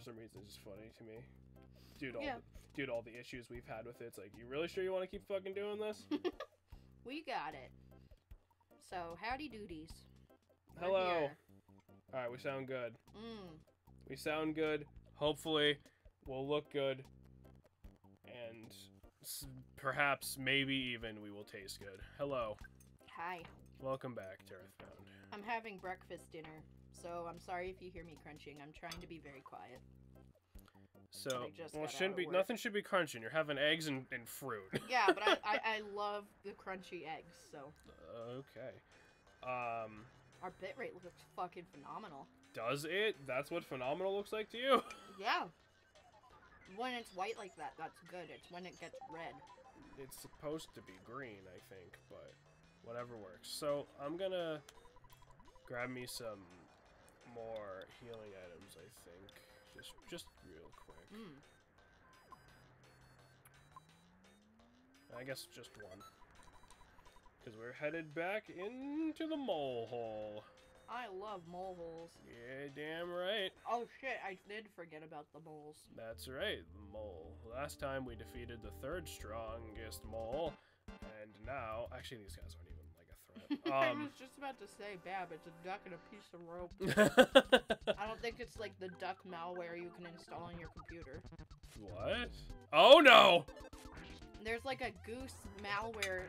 for some reason is just funny to me. All the issues we've had with it. It's like, you really sure you want to keep fucking doing this? We got it. So, howdy doodies. Hello. Alright, we sound good. We sound good. Hopefully, we'll look good. And perhaps, maybe even, we will taste good. Hello. Hi. Welcome back to Earthbound. I'm having breakfast dinner, so I'm sorry if you hear me crunching. I'm trying to be very quiet. So, well, nothing should be crunching. You're having eggs and fruit. Yeah, but I love the crunchy eggs, so. Okay. Our bitrate looks fucking phenomenal. Does it? That's what phenomenal looks like to you? Yeah. When it's white like that, that's good. It's when it gets red. It's supposed to be green, I think, but whatever works. So, I'm gonna grab me some more healing items, I think. Just real quick. I guess just one. Because we're headed back into the mole hole. I love mole holes. Yeah, damn right. Oh shit, I did forget about the moles. That's right, the mole. Last time we defeated the third strongest mole, and now... Actually, these guys aren't even, like, a threat. I was just about to say, Bab, it's a duck and a piece of rope. I don't think it's like the duck malware you can install on your computer. What? Oh, no! There's, like, a goose malware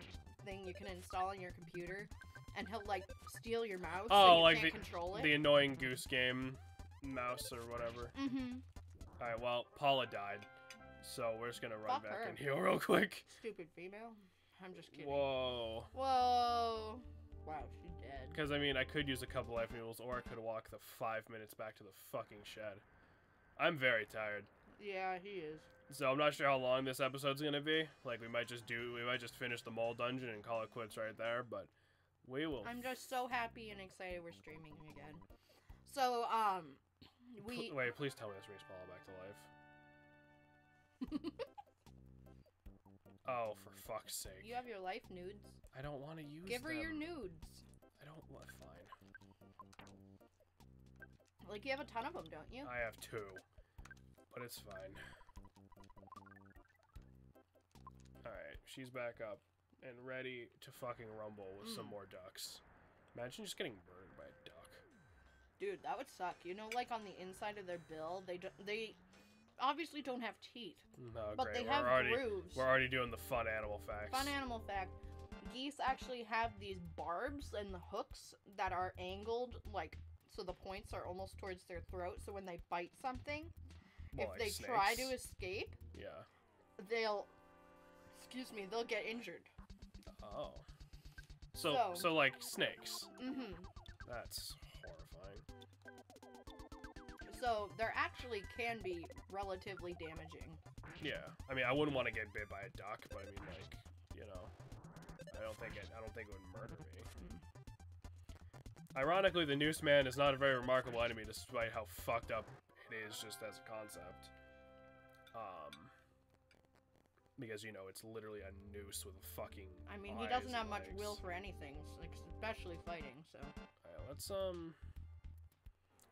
thing you can install on your computer, and he'll, like, steal your mouse so you can't control it. The annoying goose game mouse or whatever. Alright, well, Paula died, so we're just gonna run back and heal real quick. Stupid female. I'm just kidding. Whoa. Whoa. Wow, she's dead. Because, I mean, I could use a couple life heals, or I could walk the 5 minutes back to the fucking shed. I'm very tired. Yeah, he is. So I'm not sure how long this episode's gonna be. Like, we might just finish the mole dungeon and call it quits right there, but we will. I'm just so happy and excited we're streaming again. So, Wait, please tell me this brings Paula back to life. Oh, for fuck's sake. You have your life nudes. I don't want to use them. Give her your nudes. I don't want... Fine. Like, you have a ton of them, don't you? I have 2. But it's fine. Alright, she's back up. And ready to fucking rumble with some more ducks. Imagine just getting burned by a duck. Dude, that would suck. You know, like, on the inside of their bill, they obviously don't have teeth. No, but great. They have grooves. We're already doing the fun animal facts. Fun animal fact. Geese actually have these barbs and the hooks that are angled, like, so the points are almost towards their throat, so when they bite something, well, if like they snakes. try to escape, yeah, they'll get injured. Oh. So like snakes. Mm-hmm. That's horrifying. So, there actually can be relatively damaging. Yeah. I mean, I wouldn't want to get bit by a duck, but I mean, like, you know, I don't think it would murder me. Ironically, the Noose Man is not a very remarkable enemy, despite how fucked up it is just as a concept. Because, you know, it's literally a noose with a fucking I mean, he doesn't have much will for anything, especially fighting, so... Alright, let's,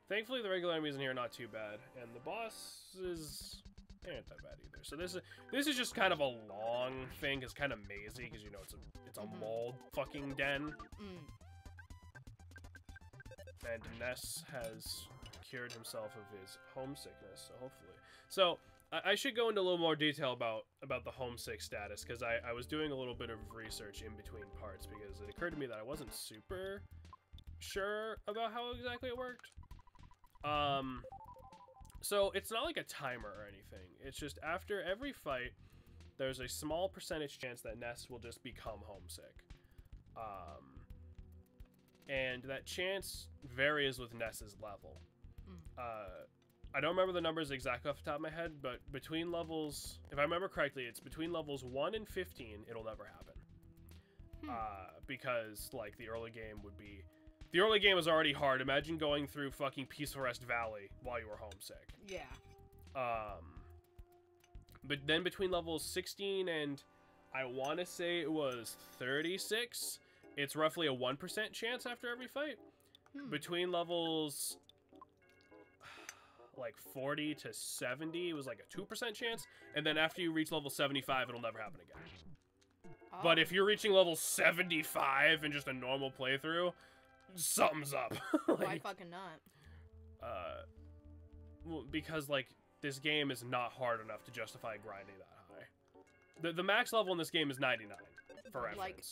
Thankfully, the regular enemies in here are not too bad, and the boss is... They ain't that bad either. So this is just kind of a long thing, it's kind of mazy, because, you know, it's a mole fucking den. And Ness has cured himself of his homesickness, so hopefully. So, I should go into a little more detail about the homesick status, because I was doing a little bit of research in between parts, because it occurred to me that I wasn't super sure about how exactly it worked. So it's not like a timer or anything. It's just after every fight, there's a small percentage chance that Ness will just become homesick. And that chance varies with Ness's level. I don't remember the numbers exactly off the top of my head, but between levels, if I remember correctly, it's between levels 1 and 15, it'll never happen. Because, like, the early game would be... The early game is already hard. Imagine going through fucking Peaceful Rest Valley while you were homesick. Yeah. But then between levels 16 and I want to say it was 36, it's roughly a 1% chance after every fight. Between levels like 40 to 70, it was like a 2% chance. And then after you reach level 75, it'll never happen again. Oh. But if you're reaching level 75 in just a normal playthrough, something's up. Like, why fucking not? Well, because like this game is not hard enough to justify grinding that high. The max level in this game is 99 for reference. Like,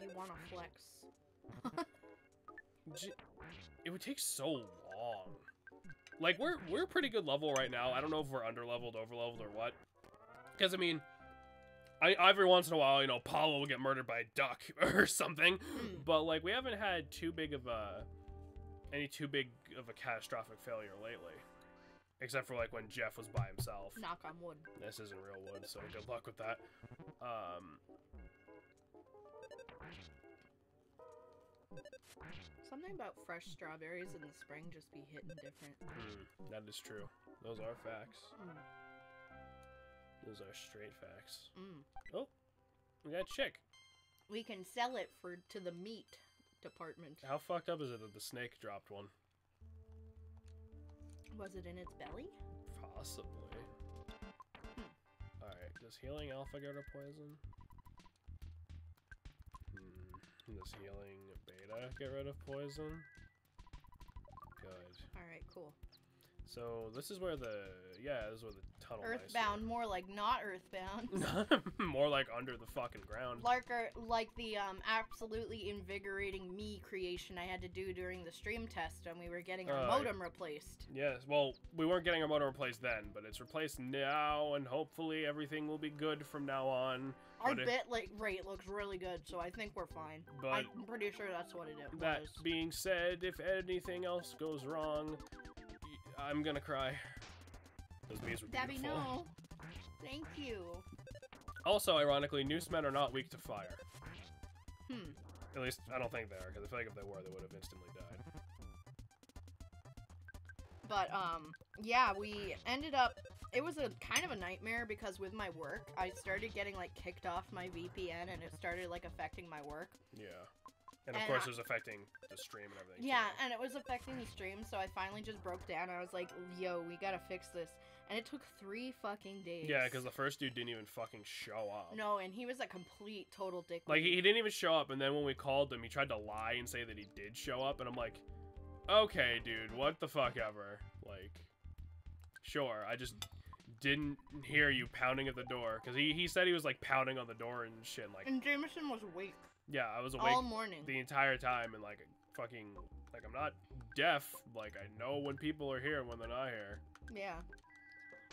you want to flex. It would take so long. Like we're a pretty good level right now. I don't know if we're under-leveled, over-leveled, or what. Because I mean, every once in a while, you know, Paulo will get murdered by a duck or something. But like we haven't had any too big of a catastrophic failure lately. Except for like when Jeff was by himself. Knock on wood. This isn't real wood, so good luck with that. Something about fresh strawberries in the spring just be hitting different. That is true. Those are facts. Those are straight facts. Oh, we got a chick. We can sell it to the meat department. How fucked up is it that the snake dropped one? Was it in its belly? Possibly. Alright, does healing alpha get rid of poison? Does healing beta get rid of poison? Good. Alright, cool. So, this is where the tunnel Earthbound, more like not Earthbound. More like under the fucking ground. Like the absolutely invigorating me creation I had to do during the stream test when we were getting our modem replaced. Yes, well, we weren't getting our modem replaced then, but it's replaced now, and hopefully everything will be good from now on. Our bit rate looks really good, so I think we're fine. But I'm pretty sure that's what it was. That being said, if anything else goes wrong, I'm gonna cry. Those bees were beautiful. Debbie, no. Thank you. Also, ironically, Noosemen are not weak to fire. Hmm. At least, I don't think they are, because I feel like if they were, they would have instantly died. But, yeah, we ended up... It was a kind of a nightmare, because with my work, I started getting, like, kicked off my VPN, and it started, like, affecting my work. Yeah. And of course, it was affecting the stream and everything. Yeah, too. and it was affecting the stream, so I finally just broke down. I was like, yo, we gotta fix this. And it took 3 fucking days. Yeah, because the first dude didn't even fucking show up. No, and he was a complete, total dick. Like, he didn't even show up, and then when we called him, he tried to lie and say that he did show up, and I'm like, okay, dude, what the fuck ever. Like, sure, I just didn't hear you pounding at the door. Because he said he was, like, pounding on the door and shit. Like, and Jameson was awake. Yeah, I was awake all morning. The entire time, and, like, fucking, like, I'm not deaf. Like, I know when people are here and when they're not here. Yeah.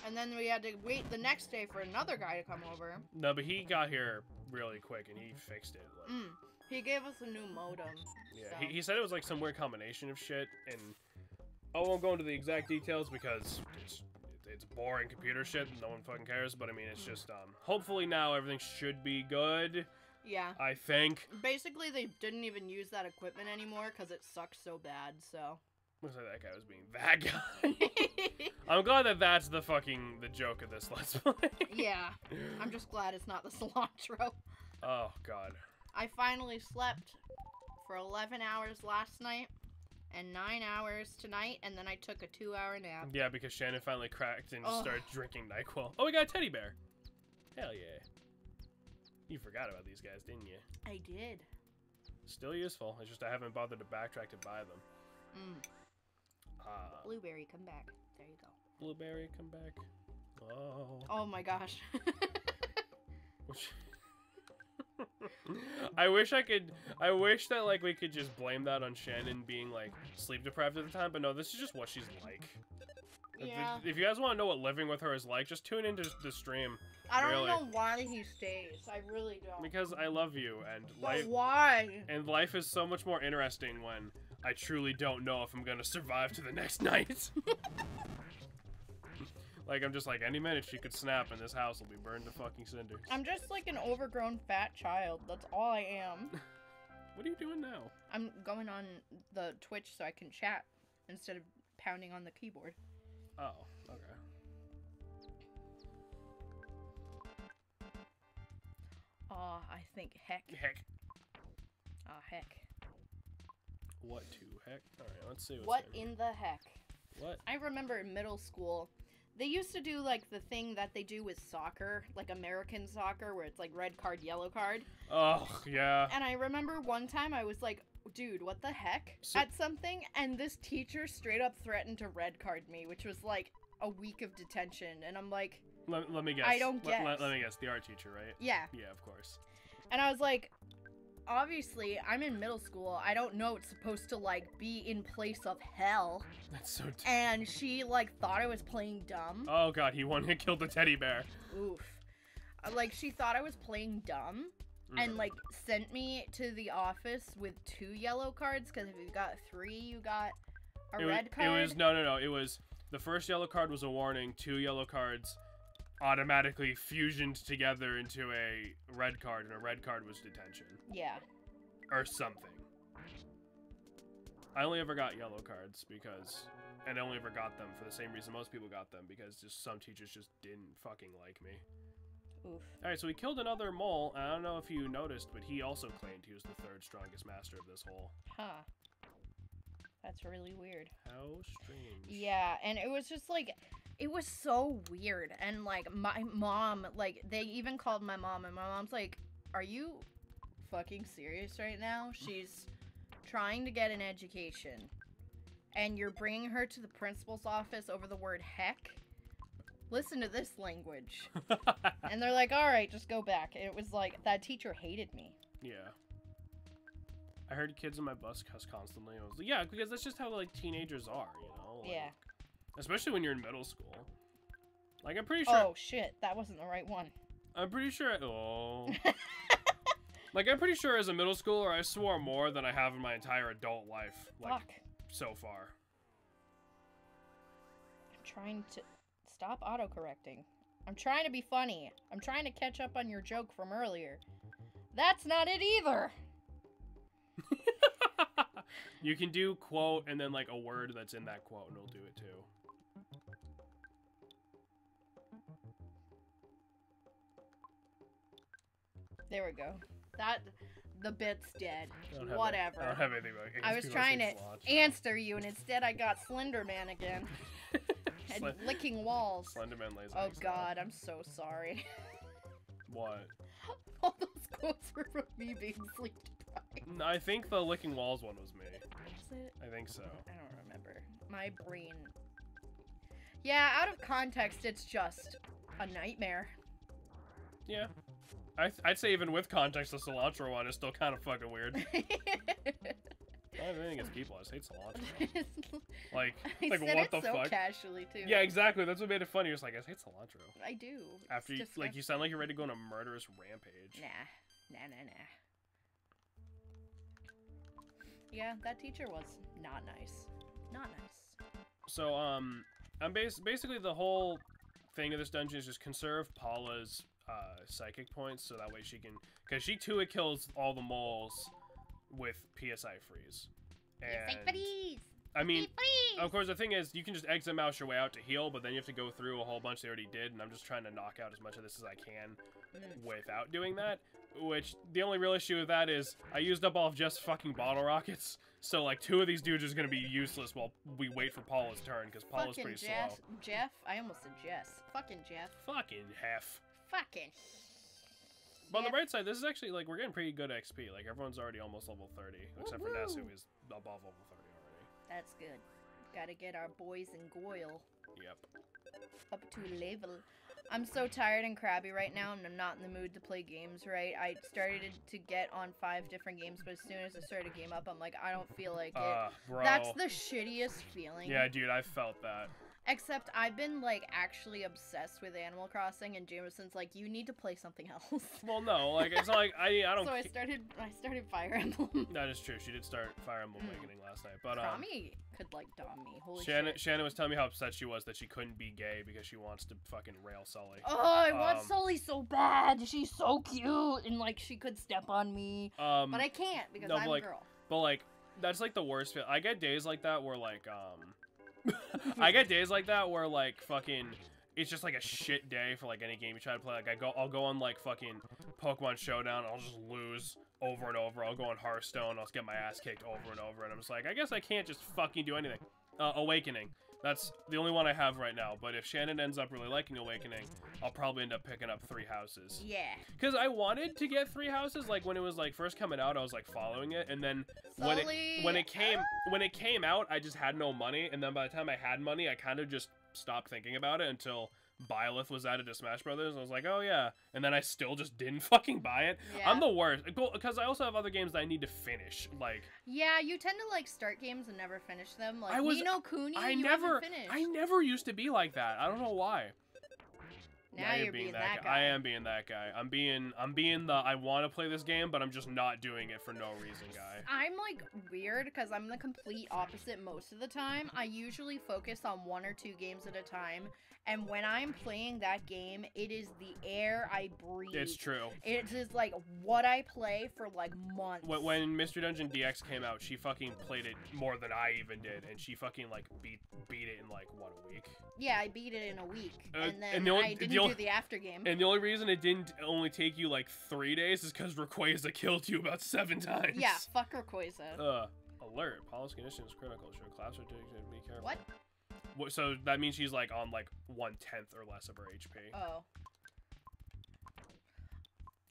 And then we had to wait the next day for another guy to come over. No, but he got here really quick, and he fixed it. Like, he gave us a new modem. Yeah, so. he said it was, like, some weird combination of shit, and I won't go into the exact details because it's boring computer shit, and no one fucking cares, but, I mean, it's just, hopefully now everything should be good. Yeah. I think. Basically, they didn't even use that equipment anymore because it sucks so bad, so. Looks like that guy was being that guy. I'm glad that that's the joke of this Let's Play. Yeah. I'm just glad it's not the cilantro. Oh, God. I finally slept for 11 hours last night and 9 hours tonight, and then I took a 2-hour nap. Yeah, because Shannon finally cracked and started drinking NyQuil. Oh, we got a teddy bear. Hell yeah. You forgot about these guys, didn't you? I did. Still useful. It's just I haven't bothered to backtrack to buy them. Blueberry, come back. There you go. Blueberry, come back. Oh. Oh my gosh. I wish that, like, we could just blame that on Shannon being, like, sleep deprived at the time, but no, this is just what she's like. Yeah. If you guys want to know what living with her is like, just tune into the stream. I don't know why he stays. I really don't. Because I love you, and life. But why? And life is so much more interesting when I truly don't know if I'm gonna survive to the next night. Like, I'm just like, any minute she could snap and this house will be burned to fucking cinders. I'm just like an overgrown fat child. That's all I am. What are you doing now? I'm going on the Twitch so I can chat instead of pounding on the keyboard. Oh, okay. Aw, I think heck. Heck. Aw, heck. What to heck? Alright, let's see What in the heck? What? I remember in middle school, they used to do, like, the thing that they do with soccer, like American soccer, where it's, like, red card, yellow card. Oh, yeah. And I remember one time I was like, dude, what the heck? At something, and this teacher straight up threatened to red card me, which was, like, a week of detention. And I'm like... Let me guess. I don't guess. Let me guess. The art teacher, right? Yeah. Yeah, of course. And I was like... Obviously, I'm in middle school. I don't know it's supposed to, like, be in place of hell. That's so dumb. And she, like, thought I was playing dumb. Oh, God, he wanted to kill the teddy bear. Oof. Like, she thought I was playing dumb. And, like, sent me to the office with 2 yellow cards. Because if you got 3, you got a red card. It was, no. It was, the first yellow card was a warning. 2 yellow cards automatically fusioned together into a red card, and a red card was detention. Yeah. Or something. I only ever got yellow cards because, and I only ever got them for the same reason most people got them, because just some teachers just didn't fucking like me. Oof. Alright, so we killed another mole. I don't know if you noticed, but he also claimed he was the 3rd strongest master of this hole. Huh. That's really weird. How strange. Yeah, and it was just like, it was so weird. And like, my mom, like, they even called my mom, and my mom's like, are you fucking serious right now? She's trying to get an education, and you're bringing her to the principal's office over the word heck? Listen to this language. And they're like, all right, just go back. And it was like, that teacher hated me. Yeah. I heard kids on my bus cuss constantly. I was like, yeah, because that's just how, like, teenagers are, you know? Like, Yeah. Especially when you're in middle school. Like, I'm pretty sure... Oh, shit. That wasn't the right one. I'm pretty sure... Oh. Like, I'm pretty sure as a middle schooler, I swore more than I have in my entire adult life. Like, Fuck. so far. I'm trying to... Stop autocorrecting. I'm trying to be funny. I'm trying to catch up on your joke from earlier. That's not it either! You can do quote and then, like, a word that's in that quote, and it'll do it, too. There we go. The bit's dead. I Whatever. don't have anything about it. I was trying to answer you, and instead I got Slenderman again. And licking walls. Slenderman lays Oh eggs now. god, I'm so sorry. What? All those quotes were from me being sleep deprived. I think the licking walls one was me. Is it? I think so. I don't remember. My brain. Yeah, out of context, it's just a nightmare. Yeah. I'd say even with context, the cilantro one is still kind of fucking weird. I don't think it's people. I just hate cilantro. Like I said what it the so fuck? casually too. Yeah, exactly. That's what made it funny. It's like, I just hate cilantro. I do. After you, like, you sound like you're ready to go on a murderous rampage. Nah. Yeah, that teacher was not nice. Not nice. So, I'm basically the whole thing of this dungeon is just conserve Paula's psychic points, so that way she can, because she too kills all the moles with PSI freeze. And I mean, of course, the thing is, you can just exit mouse your way out to heal, but then you have to go through a whole bunch they already did, and I'm just trying to knock out as much of this as I can without doing that. Which, the only real issue with that is, I used up all of Jeff's fucking bottle rockets, so, like, 2 of these dudes are gonna be useless while we wait for Paula's turn, because Paula's pretty slow. Jeff? I almost said Jess. Fucking Jeff. Fucking hef. Fucking. But on the bright side, this is actually, like, we're getting pretty good XP. Like, everyone's already almost level 30, except for Ness, who is above level 30 already. That's good. Gotta get our boys in Goyle. Yep. Up to level. I'm so tired and crabby right now, and I'm not in the mood to play games, right? I started to get on 5 different games, but as soon as I started a game up, I'm like, I don't feel like it. Bro. That's the shittiest feeling. Yeah, dude, I felt that. Except I've been, like, actually obsessed with Animal Crossing, and Jameson's like, you need to play something else. Well, no, like, it's not like, I don't... So I started Fire Emblem. That is true, she did start Fire Emblem Awakening last night, but, Cromie could, like, dom me. Holy shit. Shannon was telling me how upset she was that she couldn't be gay because she wants to fucking rail Sully. Oh, I want Sully so bad. She's so cute, and, like, she could step on me. But I can't, because I'm a girl. But, like, that's, like, the worst feel. I get days like that where, like, I get days like that where, like, fucking, it's just, like, a shit day for, like, any game you try to play. Like, I'll go on, like, fucking Pokemon Showdown, and I'll just lose over and over. I'll go on Hearthstone, I'll get my ass kicked over and over, and I'm just like, I guess I can't just fucking do anything. Awakening. That's the only one I have right now. But if Shannon ends up really liking Awakening, I'll probably end up picking up 3 Houses. Yeah. Because I wanted to get 3 Houses, like when it was like first coming out, I was like following it, and then when it came out, I just had no money, and then by the time I had money, I kind of just stopped thinking about it until Byleth was added to Smash Brothers, and I was like, oh yeah, and then I still just didn't fucking buy it. Yeah. I'm the worst, because I also have other games that I need to finish, like. Yeah, you tend to like start games and never finish them. Like Ni no Kuni, you haven't finished. I never used to be like that. I don't know why. Now you're being that guy. I am being that guy. I'm being the I want to play this game, but I'm just not doing it for no reason guy. I'm like weird because I'm the complete opposite most of the time. I usually focus on 1 or 2 games at a time, and when I'm playing that game, it is the air I breathe. It's true. It is like what I play for like months. When Mr. Dungeon DX came out, she fucking played it more than I even did, and she fucking like beat it in like what, a week? Yeah, I beat it in a week, and then and I didn't do the after game. And the only reason it didn't only take you like 3 days is because Rayquaza killed you about 7 times. Yeah, fuck Rayquaza. Alert. Policy condition is critical. Should class or be careful. What? So that means she's like on like 1/10 or less of her HP. Oh.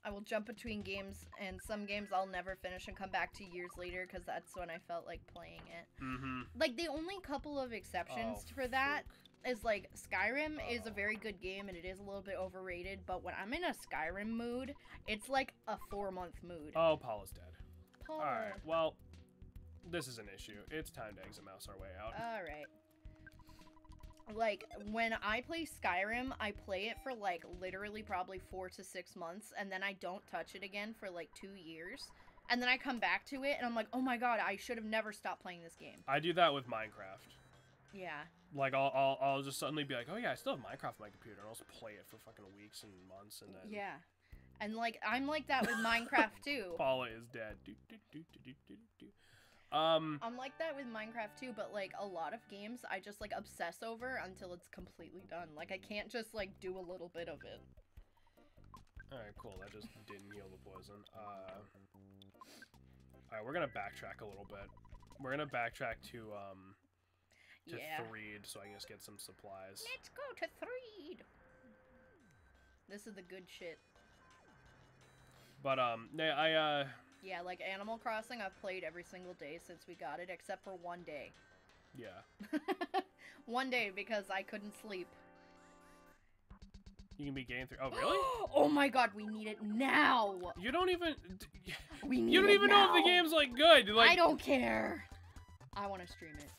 I will jump between games, and some games I'll never finish and come back to years later because that's when I felt like playing it. Mm-hmm. Like, the only couple of exceptions for that is, like, Skyrim is a very good game, and it is a little bit overrated, but when I'm in a Skyrim mood, it's like a 4-month mood. Oh, Paula's dead. Paula. Alright, well, this is an issue. It's time to exit mouse our way out. Alright. Like, when I play Skyrim, I play it for, like, literally probably 4 to 6 months, and then I don't touch it again for, like, 2 years. And then I come back to it, and I'm like, oh my god, I should have never stopped playing this game. I do that with Minecraft. Yeah. Like, I'll just suddenly be like, oh yeah, I still have Minecraft on my computer, and I'll just play it for fucking weeks and months, and then... Yeah. And, like, I'm like that with Minecraft, too. Paula is dead. I'm like that with Minecraft too, but like a lot of games I just like obsess over until it's completely done. Like I can't just like do a little bit of it. Alright, cool. That just didn't heal the poison. Alright, we're gonna backtrack a little bit. We're gonna backtrack to Threed so I can just get some supplies. Let's go to Threed! This is the good shit. But yeah, like Animal Crossing, I've played every single day since we got it, except for one day. Yeah. One day, because I couldn't sleep. You can be getting through. Oh, really? Oh my god, we need it now! You don't even... We need You don't even know if the game's, like, good. Like... I don't care! I want to stream it.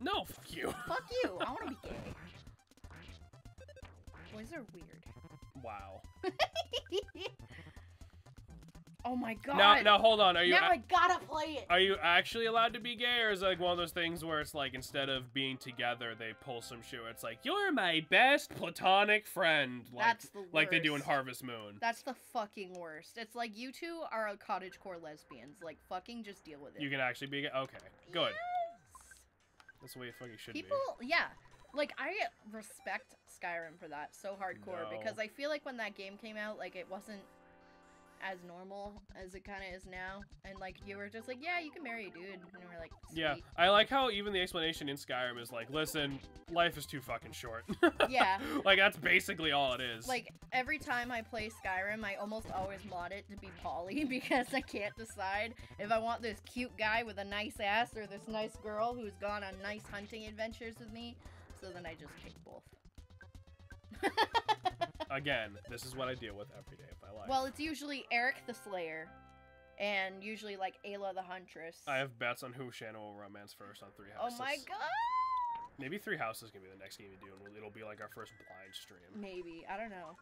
No, fuck you. Fuck you! I want to be gay. Boys are weird. Wow. Oh my god. Now hold on. Are you Now I gotta play it. Are you actually allowed to be gay, or is it like one of those things where it's like instead of being together, they pull some shit where it's like, you're my best platonic friend. Like, That's the worst. Like they do in Harvest Moon. That's the fucking worst. It's like you two are cottagecore lesbians. Like fucking just deal with it. You can actually be gay? Okay. Good. Yes. That's the way it fucking should People, yeah. Like, I respect Skyrim for that so hardcore because I feel like when that game came out, like, it wasn't as normal as it kind of is now, and like you were just like, yeah, you can marry a dude, and we're like, sweet. Yeah, I like how even the explanation in Skyrim is like, listen, life is too fucking short. Yeah. Like that's basically all it is. Like every time I play Skyrim, I almost always mod it to be poly because I can't decide if I want this cute guy with a nice ass or this nice girl who's gone on nice hunting adventures with me. So then I just pick both. Again, this is what I deal with every day of my life. Well, it's usually Eric the Slayer, and usually like Ayla the Huntress. I have bets on who Shannon will romance first on 3 Houses. Oh my god! Maybe 3 Houses can be the next game we do, and it'll be like our first blind stream. Maybe, I don't know.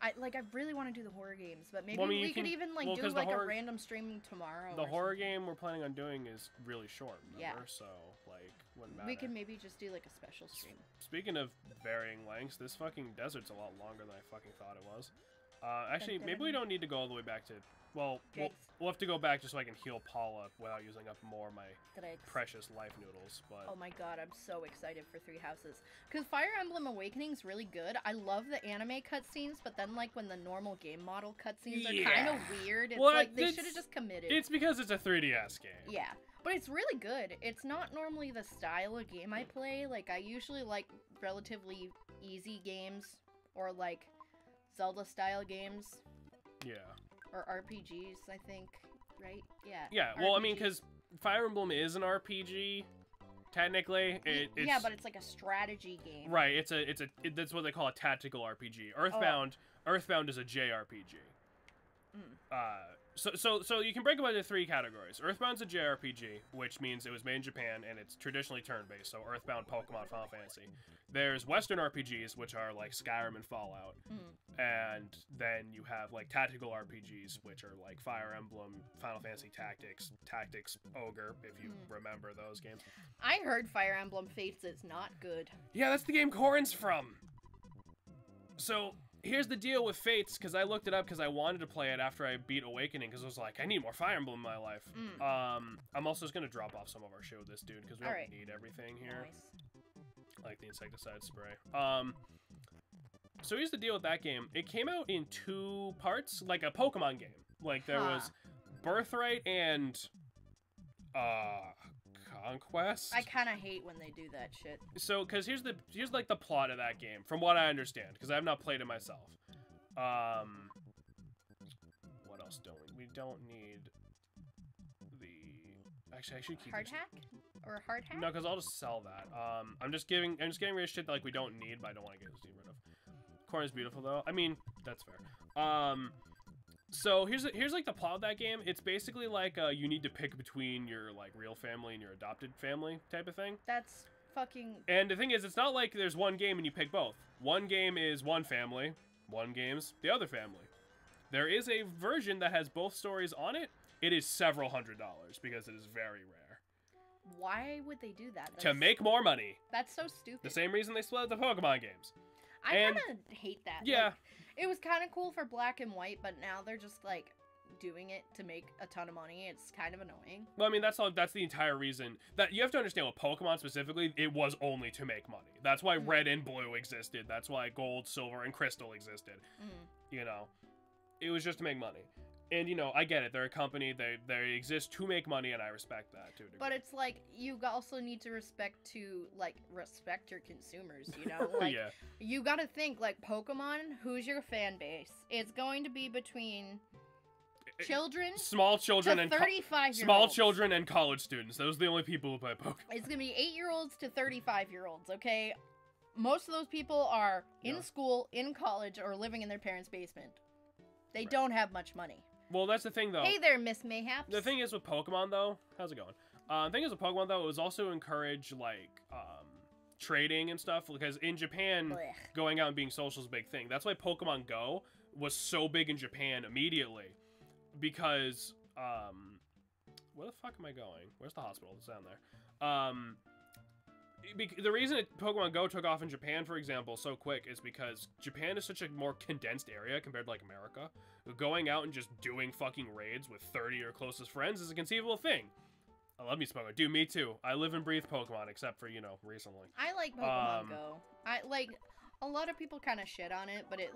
I really want to do the horror games, but maybe well, I mean, we could even like do like a random stream tomorrow. The horror game we're planning on doing is really short, remember? Yeah. So like, wouldn't matter. We could maybe just do like a special stream. Speaking of varying lengths, this fucking desert's a lot longer than I fucking thought it was. Actually, maybe we don't need to go all the way back to... Well, we'll have to go back just so I can heal Paula without using up more of my precious life noodles, but... Oh my god, I'm so excited for 3 Houses. Because Fire Emblem Awakening's really good. I love the anime cutscenes, but then, like, when the normal game model cutscenes are kind of weird, it's like, they should have just committed. It's because it's a 3DS game. Yeah. But it's really good. It's not normally the style of game I play. Like, I usually like relatively easy games or like Zelda-style games. Yeah. Or RPGs, I think, right? Yeah. Yeah, well, RPGs. I mean, because Fire Emblem is an RPG, technically. Yeah, but it's like a strategy game. Right, that's what they call a tactical RPG. Earthbound is a JRPG. So you can break them into 3 categories. Earthbound's a JRPG, which means it was made in Japan, and it's traditionally turn-based, so Earthbound, Pokemon, Final Fantasy. There's Western RPGs, which are like Skyrim and Fallout. And then you have like tactical RPGs, which are like Fire Emblem, Final Fantasy Tactics Ogre, if you remember those games. I heard Fire Emblem Fates is not good. Yeah, that's the game Corrin's from. So here's the deal with Fates, because I looked it up because I wanted to play it after I beat Awakening, because I was like, I need more Fire Emblem in my life. I'm also just going to drop off some of our shit with this dude, because we don't need everything here. Nice. Like the insecticide spray. So here's the deal with that game. It came out in 2 parts, like a Pokemon game. Like, there was Birthright and Conquest. I kind of hate when they do that shit. So, because here's like the plot of that game, from what I understand, because I have not played it myself. What else don't we? We don't need the. Actually, I should keep hard hack or hard hack. No, because I'll just sell that. I'm just getting rid of shit that like we don't need, but I don't want to get rid of. Corn is beautiful though. I mean, that's fair. So here's like the plot of that game. It's basically like you need to pick between your like real family and your adopted family type of thing. That's fucking. And the thing is, it's not like there's one game and you pick both. One game is one family, one game's the other family. There is a version that has both stories on it. It is several $100s because it is very rare. Why would they do that? To make more money. That's so stupid. The same reason they split up the Pokemon games. I kind of hate that. Yeah. Like, it was kind of cool for black and white, but now they're just like doing it to make a ton of money. It's kind of annoying. Well, I mean, that's the entire reason that you have to understand with Pokemon specifically, it was only to make money. That's why Red and Blue existed. That's why Gold, Silver, and Crystal existed. You know, it was just to make money. And, you know, I get it. They're a company. They exist to make money, and I respect that, to a degree. But it's like, you also need to respect your consumers, you know? Like, yeah. You gotta think, like, Pokemon, who's your fan base? It's going to be between children, small children, to and 35-year-olds. Small children and college students. Those are the only people who play Pokemon. It's gonna be 8-year-olds to 35-year-olds, okay? Most of those people are in school, in college, or living in their parents' basement. They don't have much money. Well, that's the thing, though. Hey there, Miss Mayhaps. The thing is with Pokemon, though, how's it going? The thing is with Pokemon, though, it was also encourage, like, trading and stuff, because in Japan, going out and being social is a big thing. That's why Pokemon Go was so big in Japan immediately, because, where the fuck am I going? Where's the hospital? It's down there. The reason Pokemon Go took off in Japan, for example, so quick is because Japan is such a more condensed area compared to, like, America. Going out and just doing fucking raids with 30 of your closest friends is a conceivable thing. I love me some Pokemon. Dude, me too. I live and breathe Pokemon, except for, you know, recently. I like Pokemon Go. A lot of people kind of shit on it, but it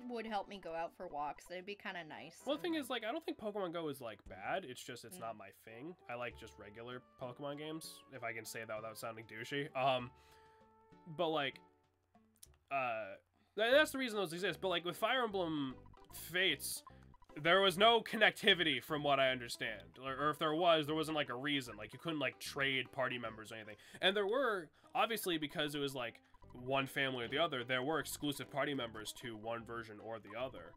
would help me go out for walks. It'd be kind of nice. Well, the thing is, like, I don't think Pokemon Go is, like, bad. It's just, it's not my thing. I like just regular Pokemon games, if I can say that without sounding douchey. But, like, that's the reason those exist. But, like, with Fire Emblem Fates, there was no connectivity from what I understand. Or if there wasn't, like, a reason. Like, you couldn't, like, trade party members or anything. And there were, obviously, because it was, like, one family or the other, there were exclusive party members to one version or the other.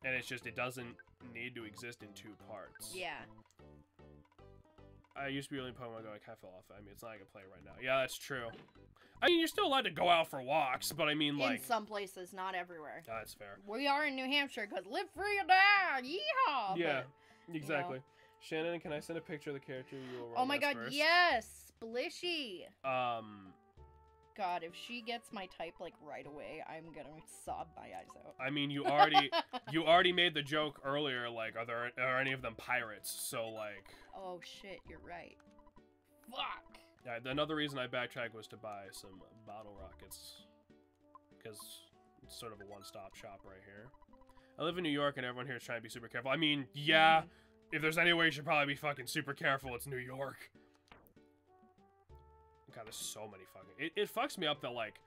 And it's just, it doesn't need to exist in 2 parts. Yeah. I used to be really Pokemon Go, I kind of fell off. I mean, it's not like I can play right now. Yeah, that's true. I mean, you're still allowed to go out for walks, but I mean, like... In some places, not everywhere. That's fair. We are in New Hampshire, because live free or die! Yeehaw! Yeah, but, exactly. You know. Shannon, can I send a picture of the character you will Oh my god, first? yes! Splishy! God, if she gets my type, like, right away, I'm gonna sob my eyes out. I mean, you already made the joke earlier, like, are any of them pirates? So, like... Oh, shit, you're right. Fuck! Yeah, another reason I backtracked was to buy some bottle rockets. Because it's sort of a one-stop shop right here. I live in New York, and everyone here is trying to be super careful. I mean, yeah, if there's anywhere you should probably be fucking super careful, it's New York. God, there's so many fucking... It fucks me up that, like,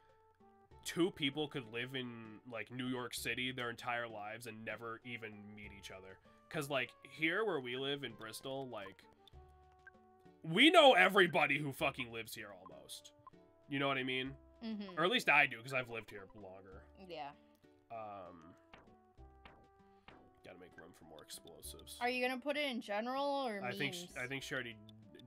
2 people could live in, like, New York City their entire lives and never even meet each other. Because, like, here where we live in Bristol, like, we know everybody who fucking lives here almost. You know what I mean? Mm-hmm. Or at least I do, because I've lived here longer. Yeah. Gotta make room for more explosives. Are you gonna put it in general or memes? I think she already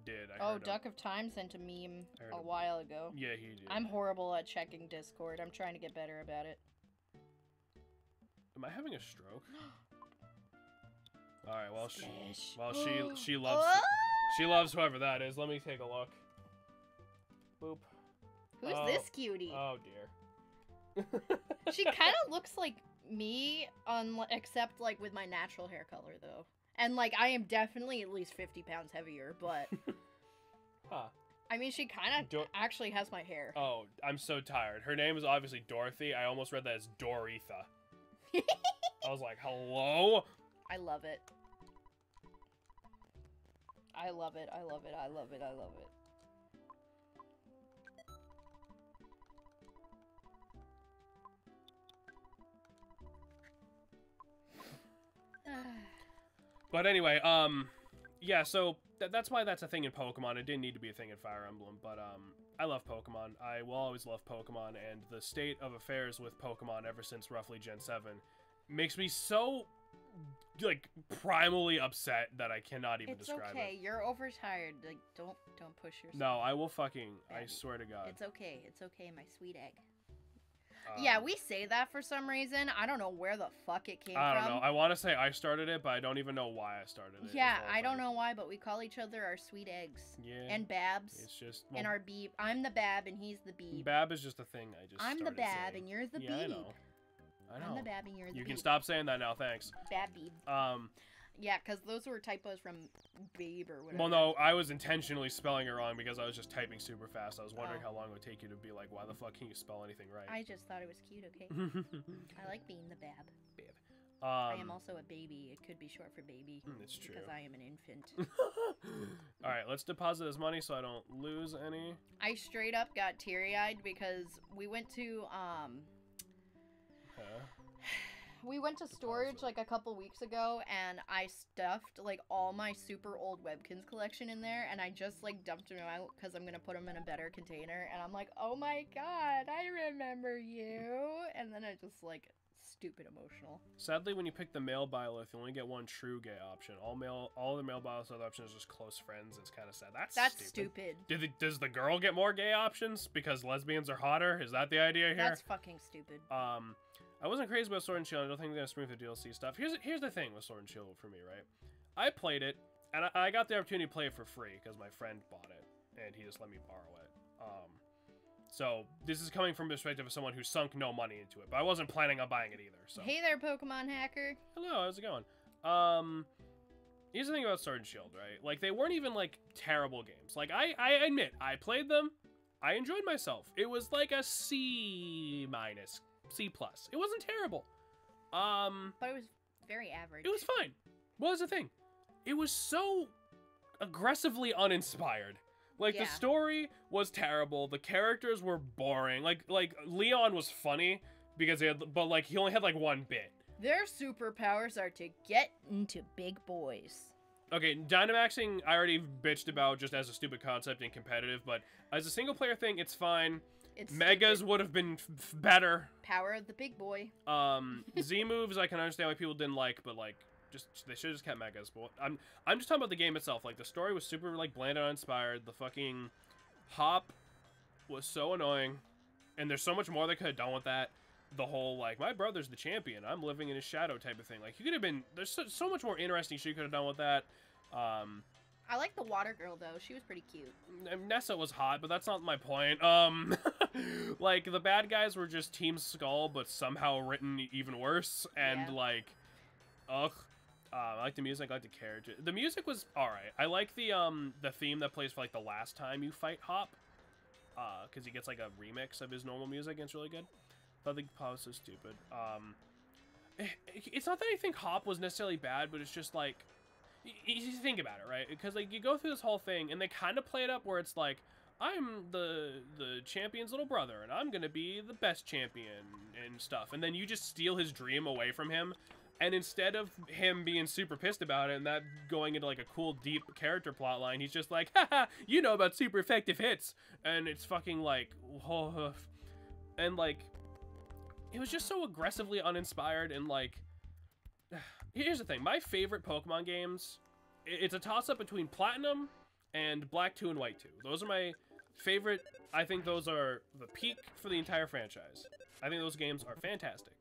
did. Duck of Time sent a meme a while ago. Yeah, he did. I'm horrible at checking Discord. I'm trying to get better about it. Am I having a stroke? All right. Well, she loves whoever that is. Let me take a look. Boop. Who's this cutie? Oh dear. She kind of looks like me, except like with my natural hair color though. And like I am definitely at least 50 pounds heavier, but huh. I mean, she kind of actually has my hair. Oh, I'm so tired. Her name is obviously Dorothy. I almost read that as Doretha. I was like, hello? I love it. I love it. I love it. I love it. I love it. But anyway, yeah, so that's why that's a thing in Pokemon. It didn't need to be a thing in Fire Emblem, but I love Pokemon. I will always love Pokemon, and the state of affairs with Pokemon ever since roughly Gen 7 makes me so, like, primally upset that I cannot even describe it. It's okay. You're overtired. Like, don't push yourself. No, I will fucking, I swear to God. It's okay. It's okay, my sweet egg. Yeah, we say that for some reason. I don't know where the fuck it came from. I don't know. I want to say I started it, but I don't even know why I started it. Yeah, I don't know why, but we call each other our sweet eggs. Yeah. And Babs. It's just... Well, and our Beeb. I'm the Bab, and he's the Beeb. Bab is just a thing I just I'm the Bab, and you're the Beeb. I know. I'm the Bab, and you're the Beeb. You can stop saying that now, thanks. Bab Beeb. Yeah, because those were typos from Babe or whatever. Well, no, I was intentionally spelling it wrong because I was just typing super fast. I was wondering how long it would take you to be like, why the fuck can you spell anything right? I just thought it was cute, okay? I like being the Bab. Babe. I am also a baby. It could be short for baby. It's true. Because I am an infant. Alright, let's deposit this money so I don't lose any. I straight up got teary-eyed because we went to, we went to storage like a couple weeks ago, and I stuffed like all my super old Webkins collection in there, and I just like dumped them out because I'm gonna put them in a better container, and I'm like, oh my god, I remember you, and then I just like stupid emotional. Sadly, when you pick the male byleth, you only get one true gay option. All the male byleth other options are just close friends. It's kind of sad. That's stupid. Does the girl get more gay options because lesbians are hotter? Is that the idea here? That's fucking stupid. I wasn't crazy about Sword and Shield. I don't think they're gonna smooth the DLC stuff. Here's the thing with Sword and Shield for me, right? I played it, and I got the opportunity to play it for free because my friend bought it, and he just let me borrow it. So this is coming from the perspective of someone who sunk no money into it, but I wasn't planning on buying it either. So hey there, Pokemon hacker. Hello, how's it going? Here's the thing about Sword and Shield, right? Like they weren't even like terrible games. Like I admit, I played them. I enjoyed myself. It was like a C-, C+. It wasn't terrible. But it was very average. It was fine. What was the thing? It was so aggressively uninspired. Like the story was terrible. The characters were boring. Like Leon was funny because but like he only had like one bit. Their superpowers are to get into big boys. Okay, Dynamaxing I already bitched about just as a stupid concept and competitive, but as a single player thing, it's fine. Megas would have been better. Power of the big boy. Z moves I can understand why people didn't like, but like they should have just kept Megas. But I'm just talking about the game itself. Like the story was super like bland and uninspired. The fucking hop was so annoying, and there's so much more they could have done with that. The whole like my brother's the champion, I'm living in his shadow type of thing. Like you could have been there's so much more interesting shit you could have done with that. I like the water girl though. She was pretty cute. Nessa was hot, but that's not my point. Like the bad guys were just Team Skull, but somehow written even worse. And like, ugh. I like the music. I like the character. The music was all right. I like the theme that plays for like the last time you fight Hop, because he gets like a remix of his normal music. And it's really good. I thought the pop was so stupid. It's not that I think Hop was necessarily bad, but it's just like. you think about it, right? Because like you go through this whole thing, and they kind of play it up where it's like, I'm the champion's little brother, and I'm gonna be the best champion and stuff. And then you just steal his dream away from him, and instead of him being super pissed about it and that going into like a cool deep character plot line, he's just like, haha, you know about super effective hits, and it's fucking like, oh, and like, it was just so aggressively uninspired. And like, here's the thing, my favorite Pokemon games, it's a toss up between Platinum and Black 2 and White 2. Those are my favorite. I think those are the peak for the entire franchise. I think those games are fantastic.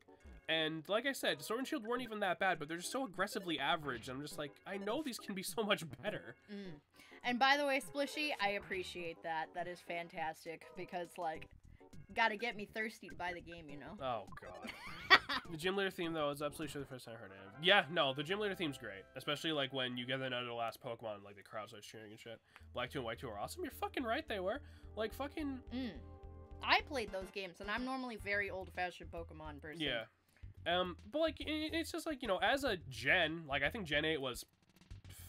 And like I said, Sword and Shield weren't even that bad, but they're just so aggressively average. I'm just like, I know these can be so much better. And by the way, Splishy, I appreciate that. That is fantastic, because, like, gotta get me thirsty to buy the game, you know? Oh, God. The gym leader theme, though, is absolutely sure the first time I heard it. Yeah, no, the gym leader theme's great. Especially, like, when you get into the last Pokemon, like, the crowd starts cheering and shit. Black 2 and White 2 are awesome. You're fucking right, they were. Like, fucking... I played those games, and I'm normally very old-fashioned Pokemon person. Yeah. But, like, it's just, like, you know, as a gen, like, I think Gen 8 was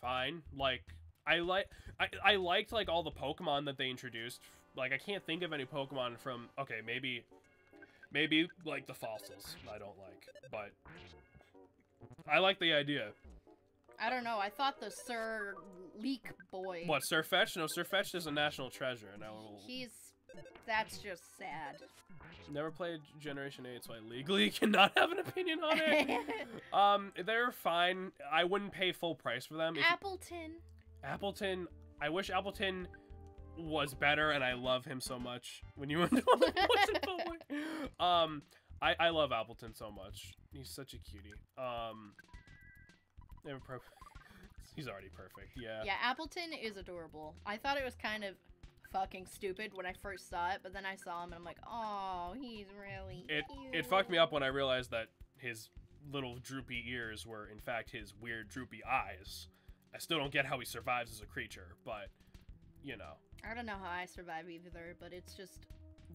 fine. Like, I liked, like, all the Pokemon that they introduced. Like, I can't think of any Pokemon from... Okay, maybe, like, the fossils I don't like. But I like the idea. I don't know. I thought the Sir Leek boy... What, Sirfetch'd? No, Sirfetch'd is a national treasure. And That's just sad. Never played Generation 8, so I legally cannot have an opinion on it. They're fine. I wouldn't pay full price for them. Appleton. I wish Appleton was better, and I love him so much. When you went to public. I love Appleton so much. He's such a cutie. He's already perfect. Yeah. Yeah, Appleton is adorable. I thought it was kind of fucking stupid when I first saw it, but then I saw him and I'm like, oh, he's really cute. It fucked me up when I realized that his little droopy ears were in fact his weird droopy eyes. I still don't get how he survives as a creature, but you know. I don't know how I survive either, but it's just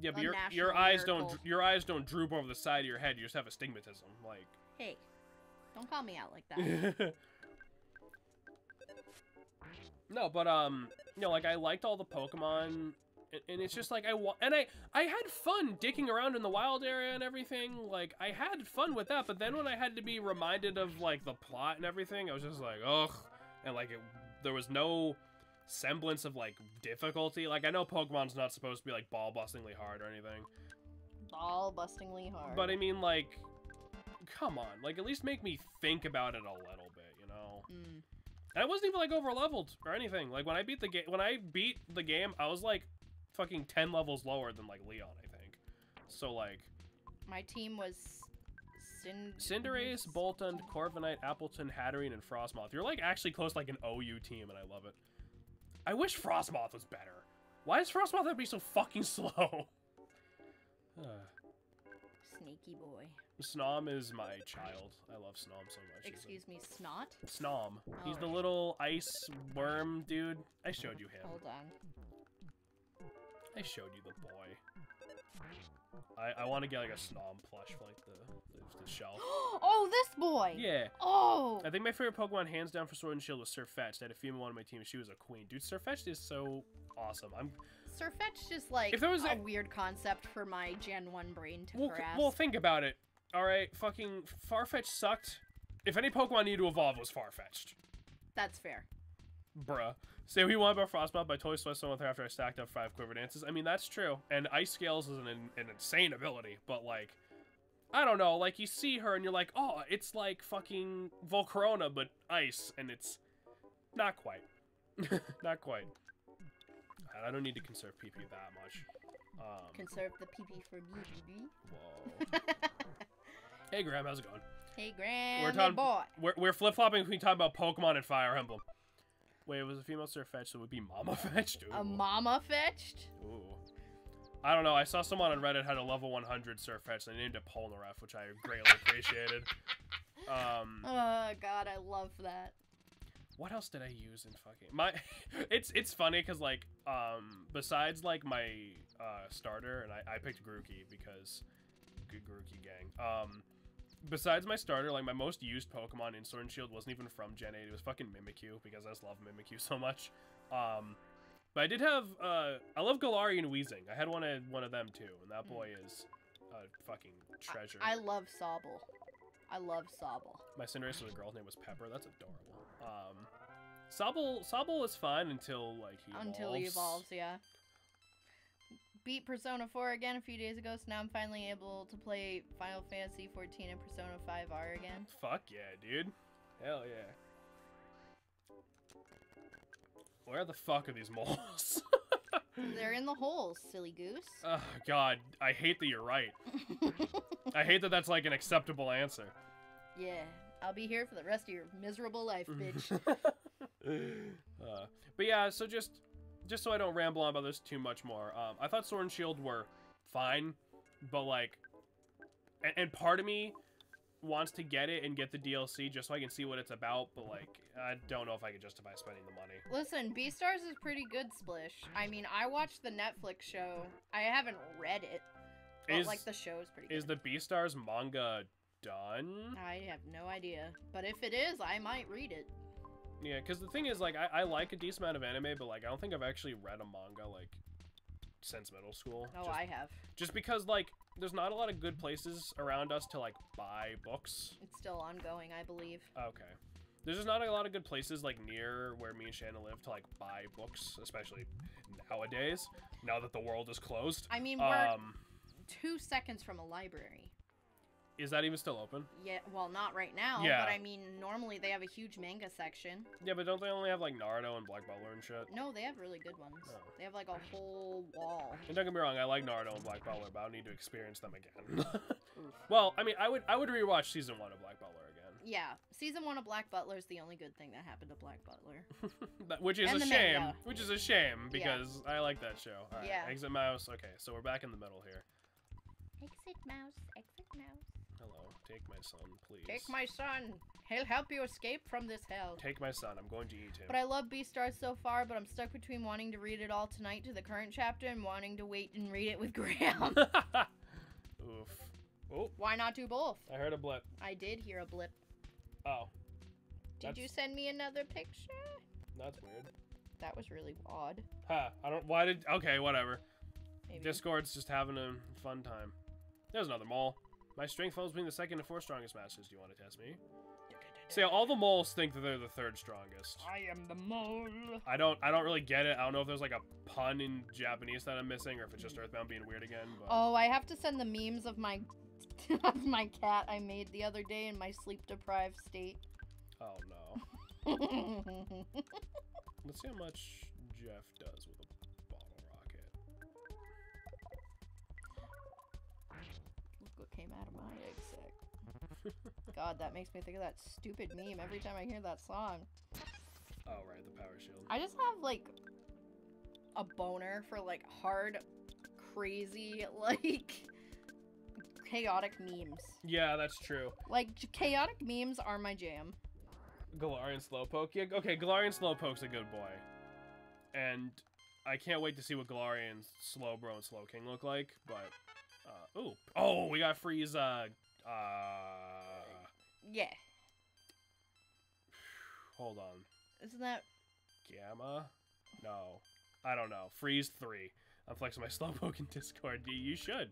yeah, but your eyes don't droop over the side of your head. You just have astigmatism, like. Hey, don't call me out like that. No, but you know, like I liked all the Pokemon, and it's just like I had fun dicking around in the wild area and everything. Like I had fun with that, but then when I had to be reminded of like the plot and everything, I was just like, ugh, and like there was no semblance of like difficulty. Like I know Pokemon's not supposed to be like ball-bustingly hard or anything. Ball-bustingly hard. But I mean, like, come on, like at least make me think about it a little bit, you know. And I wasn't even like over leveled or anything. Like when I beat the game, I was like fucking 10 levels lower than like Leon, I think. So like my team was Cinderace, Boltund, Corviknight, Appleton, Hatterene, and Frostmoth. You're like actually close to like an OU team, and I love it. I wish Frostmoth was better. Why does Frostmoth have to be so fucking slow? Sneaky boy. Snom is my child. I love Snom so much. Excuse me, Snot? Snom. He's the little ice worm dude. I showed you him. Hold on. I showed you the boy. I want to get like a Snom plush for like the shelf. Oh, this boy! Yeah. Oh! I think my favorite Pokemon hands down for Sword and Shield was Sirfetch'd. I had a female on my team and she was a queen. Dude, Sirfetch'd is so awesome. Sirfetch'd just like if there was a weird concept for my Gen 1 brain to grasp. Well, think about it. Alright, fucking Farfetch'd sucked. If any Pokemon needed to evolve, it was Farfetch'd. That's fair. Bruh. Say what you want about Frostmoth, but I totally swept someone with her after I stacked up 5 Quiver Dances. I mean, that's true. And Ice Scales is an insane ability, but like, I don't know, like you see her and you're like, oh, it's like fucking Volcarona, but ice, and it's not quite. Not quite. I don't need to conserve PP that much. Conserve the PP for me, baby. Whoa. Hey, Graham, how's it going? Hey, Graham, boy. We're flip-flopping between talking about Pokemon and Fire Emblem. Wait, it was a female Sirfetch'd, so it would be Mama Fetch'd? Ooh. A Mama Fetch'd? Ooh. I don't know, I saw someone on Reddit had a level 100 Sirfetch'd, and they named it Polnareff, which I greatly appreciated. Oh, God, I love that. What else did I use in fucking... It's funny, because, like, besides, like, my starter, and I picked Grookey, because... Good Grookey gang. besides my starter, like, my most used Pokemon in Sword and Shield wasn't even from Gen 8. It was fucking Mimikyu, because I just love Mimikyu so much. But I did have, I love Galarian Weezing. I had one of them, too, and that boy is a fucking treasure. I love Sobble. I love Sobble. My Cinderace was a girl's name was Pepper. That's adorable. Sobble is fun until, like, he evolves. Until he evolves, yeah. Beat Persona 4 again a few days ago, so now I'm finally able to play Final Fantasy 14 and Persona 5R again. Fuck yeah, dude. Hell yeah. Where the fuck are these moles? They're in the holes, silly goose. Oh, God. I hate that you're right. I hate that that's, like, an acceptable answer. Yeah. I'll be here for the rest of your miserable life, bitch. But yeah, so just so I don't ramble on about this too much more, I thought Sword and Shield were fine, but, like, and part of me wants to get it and get the DLC just so I can see what it's about, but, like, I don't know if I could justify spending the money. Listen, Beastars is pretty good, Splish. I mean, I watched the Netflix show. I haven't read it, but, like, the show's pretty good. Is the Beastars manga done? I have no idea, but if it is, I might read it. Yeah, because the thing is, like, I like a decent amount of anime, but, like, I don't think I've actually read a manga, like, since middle school. Oh, I have. Just because, like, there's not a lot of good places around us to, like, buy books. It's still ongoing, I believe. Okay. There's just not a lot of good places, like, near where me and Shanna live to, like, buy books, especially nowadays, now that the world is closed. I mean, we're 2 seconds from a library. Is that even still open? Yeah, well, not right now, Yeah. but I mean, normally they have a huge manga section. Yeah, but don't they only have, like, Naruto and Black Butler and shit? No, they have really good ones. Oh. They have, like, a whole wall. And don't get me wrong, I like Naruto and Black Butler, but I don't need to experience them again. Well, I mean, I would rewatch season 1 of Black Butler again. Yeah, season 1 of Black Butler is the only good thing that happened to Black Butler. Which is And a the shame. manga. Which is a shame, because I like that show. All right, Yeah. Exit mouse. Okay, so we're back in the middle here. Exit mouse, exit mouse. Hello, take my son, please. Take my son. He'll help you escape from this hell. Take my son. I'm going to eat him. But I love Beastars so far, but I'm stuck between wanting to read it all tonight to the current chapter and wanting to wait and read it with Graham. Oof. Oh, Why not do both? I heard a blip. I did hear a blip. Oh. Did you send me another picture? That's weird. That was really odd. Huh. Okay, whatever. Maybe. Discord's just having a fun time. There's another mole. My strength falls between the 2nd and 4th strongest masters. Do you want to test me? See, all the moles think that they're the 3rd strongest. I am the mole. I don't really get it. I don't know if there's like a pun in Japanese that I'm missing, or if it's just Earthbound being weird again. But... Oh, I have to send the memes of my of my cat I made the other day in my sleep-deprived state. Oh no. Let's see how much Jeff does with a bottle rocket. Look what came out of my egg sack. God, that makes me think of that stupid meme every time I hear that song. Oh right, the power shield. I just have like a boner for like hard, crazy, like chaotic memes. Yeah, that's true. Like chaotic memes are my jam. Galarian Slowpoke. Yeah, okay, Galarian Slowpoke's a good boy. And I can't wait to see what Galarian Slowbro and Slowking look like, but ooh. Oh, we got Freeze Yeah. Hold on. Isn't that Gamma? No. I don't know. Freeze 3. I'm flexing my Slowpoke in Discord. You should.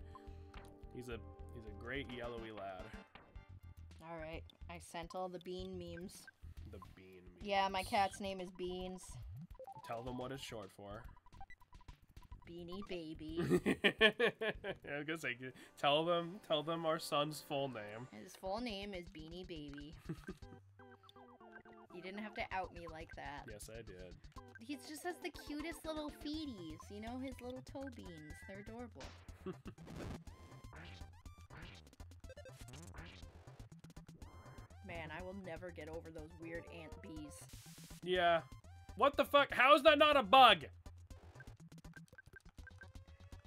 He's a great yellowy lad. Alright, I sent all the bean memes. The bean memes. Yeah, my cat's name is Beans. Tell them what it's short for. Beanie Baby. I was gonna say, tell them our son's full name. His full name is Beanie Baby. You didn't have to out me like that. Yes, I did. He just has the cutest little feeties, you know, his little toe beans. They're adorable. Man, I will never get over those weird ant bees. Yeah. What the fuck? How is that not a bug?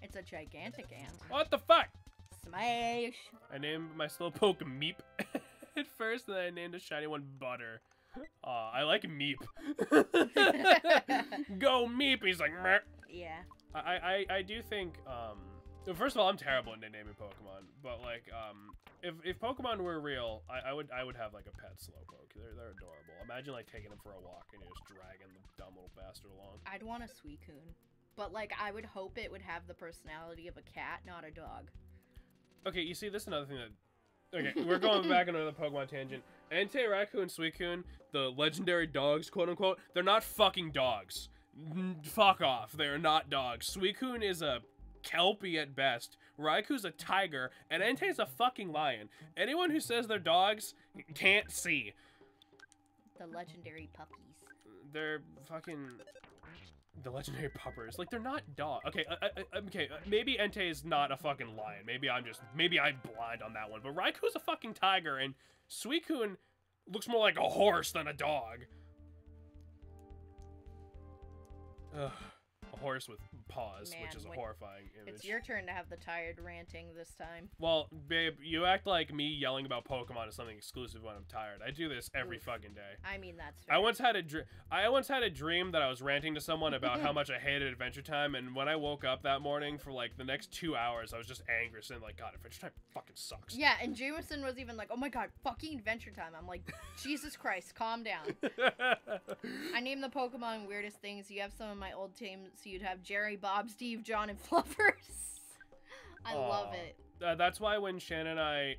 It's a gigantic ant. What the fuck? Smash! I named my Slowpoke Meep at first, and then I named a shiny one Butter. Aw, I like Meep. Go Meep! He's like, meh. Yeah. I do think, First of all, I'm terrible at naming Pokemon, but like, if Pokemon were real, I would have like a pet Slowpoke. They're adorable. Imagine like taking them for a walk and you're just dragging the dumb little bastard along. I'd want a Suicune, but like I would hope it would have the personality of a cat, not a dog. Okay, you see, this is another thing that. Okay, we're going back on another Pokemon tangent. Entei, Raikou, and Suicune, the legendary dogs, quote unquote, they're not fucking dogs. Fuck off. They're not dogs. Suicune is a Kelpie at best. Raikou's a tiger, and Entei's a fucking lion. Anyone who says they're dogs can't see. The legendary puppies. They're fucking the legendary puppers. Like, they're not dogs. Okay, okay. Maybe Entei's not a fucking lion. Maybe I'm blind on that one. But Raikou's a fucking tiger, and Suicune looks more like a horse than a dog. Ugh. A horse with paws, Man, which is a horrifying image. It's your turn to have the tired ranting this time. Well, babe, you act like me yelling about Pokemon is something exclusive when I'm tired. I do this every fucking day. I mean, that's fair. I once had a dream that I was ranting to someone about how much I hated Adventure Time, and when I woke up that morning for like the next 2 hours, I was just angry, saying like, God, Adventure Time fucking sucks. Yeah, and Jameson was even like, oh my God, fucking Adventure Time. I'm like, Jesus Christ, calm down. I named the Pokemon weirdest things. You have some of my old teams. So you'd have Jerry, Bob, Steve, John, and Fluffers. I love it. That's why when Shannon and I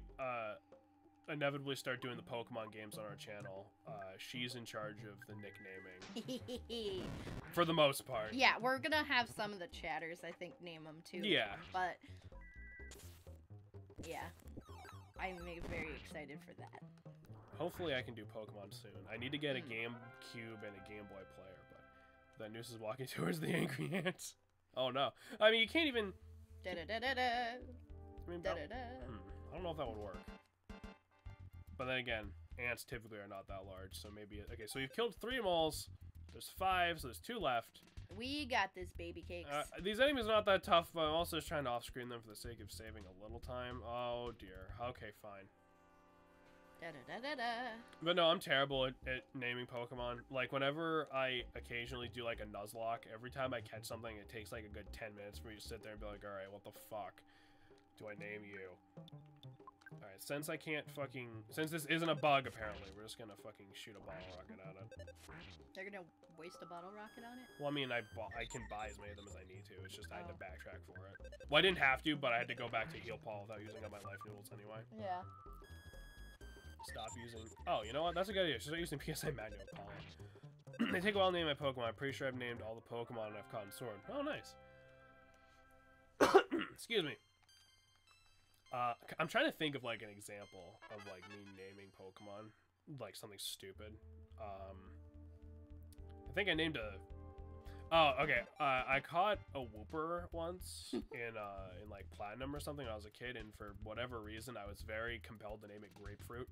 inevitably start doing the Pokemon games on our channel, she's in charge of the nicknaming. For the most part. Yeah, we're gonna have some of the chatters, I think, name them too. Yeah. But, yeah. I'm very excited for that. Hopefully I can do Pokemon soon. I need to get a GameCube and a Game Boy player, but that Noose is walking towards the angry ants. Oh no. I mean, you can't even... Da-da-da-da-da. I mean, I don't know if that would work. But then again, ants typically are not that large, so maybe... Okay, so you've killed 3 moles. There's 5, so there's 2 left. We got this, baby cakes. These enemies are not that tough, but I'm also just trying to off-screen them for the sake of saving a little time. Oh dear. Okay, fine. Da-da-da-da-da. But no, I'm terrible at naming Pokemon. Like, whenever I occasionally do, like, a Nuzlocke, every time I catch something, it takes, like, a good 10 minutes for me to sit there and be like, alright, what the fuck do I name you? Alright, since I can't fucking... Since this isn't a bug, apparently, we're just gonna fucking shoot a bottle rocket at it. They're gonna waste a bottle rocket on it? Well, I mean, I can buy as many of them as I need to. It's just I had to backtrack for it. Well, I didn't have to, but I had to go back to Heal Paul without using up my life noodles anyway. Yeah. Stop using... Oh, you know what? That's a good idea. Start using PSI Magnum Pollen. They take a while to name my Pokemon. I'm pretty sure I've named all the Pokemon I've caught in Sword. Oh, nice. Excuse me. I'm trying to think of, like, an example of, like, me naming Pokemon. Like, something stupid. I think I named a... Oh, okay. I caught a Wooper once in like Platinum or something when I was a kid, and for whatever reason, I was very compelled to name it Grapefruit.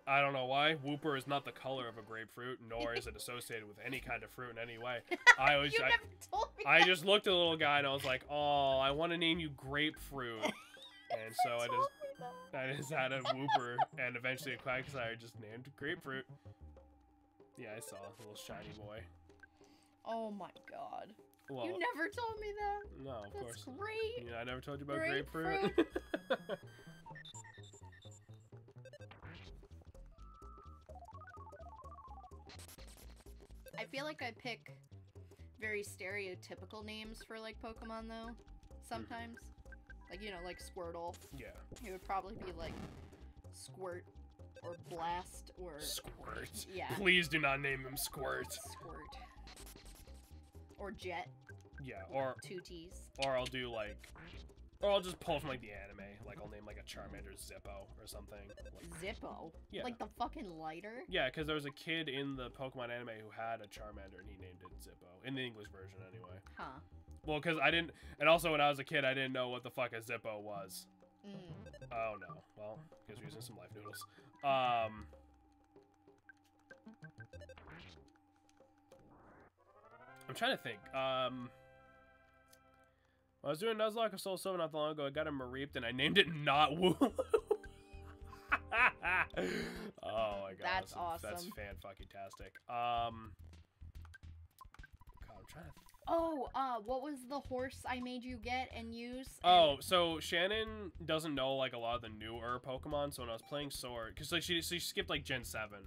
I don't know why. Wooper is not the color of a grapefruit, nor is it associated with any kind of fruit in any way. Never told me I just looked at the little guy and I was like, oh, I want to name you Grapefruit. And so I just had a Wooper and eventually a Quagsire just named Grapefruit. Yeah, I saw a little shiny boy. Oh my God. Well, you never told me that. No, of course. That's great. Yeah, I never told you about grapefruit. I feel like I pick very stereotypical names for like Pokemon though. Sometimes. Like, you know, like Squirtle. Yeah. It would probably be like Squirt or Blast or... Squirt. Yeah. Please do not name him Squirt. Squirt. Or Jet. Yeah, or... 2 T's. Or I'll do like... Or I'll just pull from like the anime. Like I'll name like a Charmander Zippo or something. Like, Zippo? Yeah. Like the fucking lighter? Yeah, because there was a kid in the Pokemon anime who had a Charmander and he named it Zippo. In the English version anyway. Huh. Well, because I didn't... And also when I was a kid, I didn't know what the fuck a Zippo was. Oh no. Well, guess we're using some life noodles. I'm trying to think. I was doing Nuzlocke of Soul Silver not that long ago. I got a Mareeped and I named it Not Woo. Oh my god. That's awesome. That's fan-fucking-tastic. God, I'm trying to Oh, what was the horse I made you get and use? Oh, so Shannon doesn't know like a lot of the newer Pokemon. So when I was playing Sword, because like she skipped like Gen 7.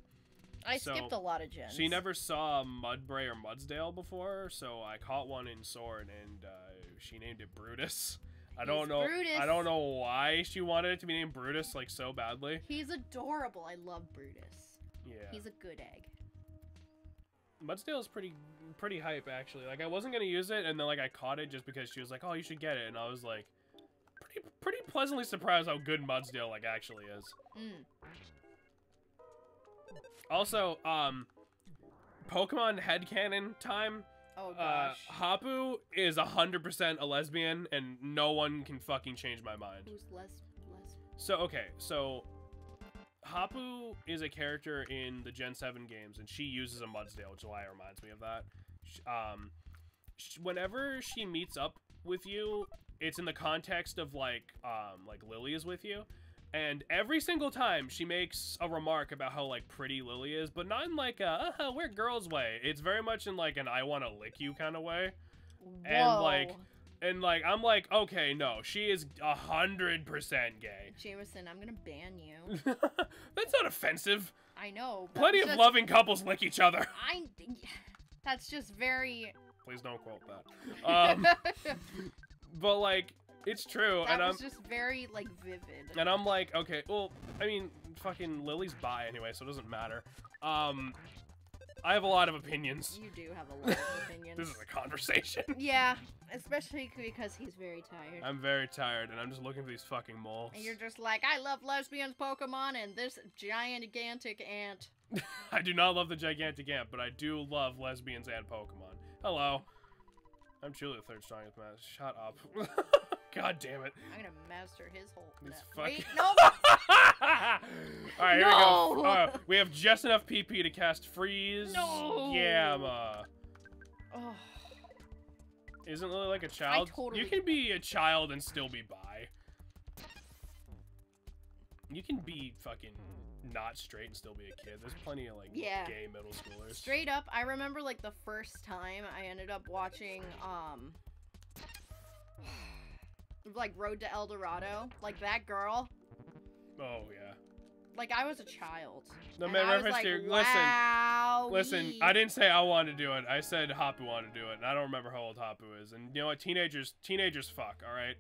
I skipped a lot of gens. She never saw Mudbray or Mudsdale before, so I caught one in Sword, and she named it Brutus. I don't know. Brutus. I don't know why she wanted it to be named Brutus like so badly. He's adorable. I love Brutus. Yeah. He's a good egg. Mudsdale is pretty hype actually. Like I wasn't gonna use it, and then like I caught it just because she was like, "Oh, you should get it," and I was like, pretty pleasantly surprised how good Mudsdale like actually is. Also, Pokemon headcanon time. Oh gosh. Hapu is 100% a lesbian, and no one can fucking change my mind. Who's less? So okay, so Hapu is a character in the Gen 7 games, and she uses a Mudsdale, which is why it reminds me of that. Whenever she meets up with you, it's in the context of like Lily is with you. And every single time she makes a remark about how like pretty Lily is, but not in like a we're girls way. It's very much in like an I want to lick you kind of way. Whoa. And like I'm like, okay, no, she is 100% gay. Jameson, I'm gonna ban you. That's not offensive. I know. Plenty of loving couples lick each other. That's just very. Please don't quote that. But like. It's true, that was just very, like, vivid. And I'm like, okay, well, I mean, fucking Lily's bi anyway, so it doesn't matter. I have a lot of opinions. You do have a lot of opinions. This is a conversation. Yeah, especially because he's very tired. I'm very tired, and I'm just looking for these fucking moles. And you're just like, I love lesbians Pokemon and this gigantic ant. I do not love the gigantic ant, but I do love lesbians and Pokemon. Hello. I'm truly the third strongest man. Shut up. God damn it. I'm gonna master his whole... Wait, no! Alright, here we go. We have just enough PP to cast Freeze Gamma. Oh. Isn't Lily like a child? You can be a child and still be bi. You can be fucking not straight and still be a kid. There's plenty of like gay middle schoolers. Straight up, I remember like the first time I ended up watching like Road to El Dorado, like that girl. Oh yeah. Like I was a child. No man, I was like, wow. Listen, I didn't say I wanted to do it. I said Hapu wanted to do it, and I don't remember how old Hapu is. And you know what? Teenagers fuck. All right.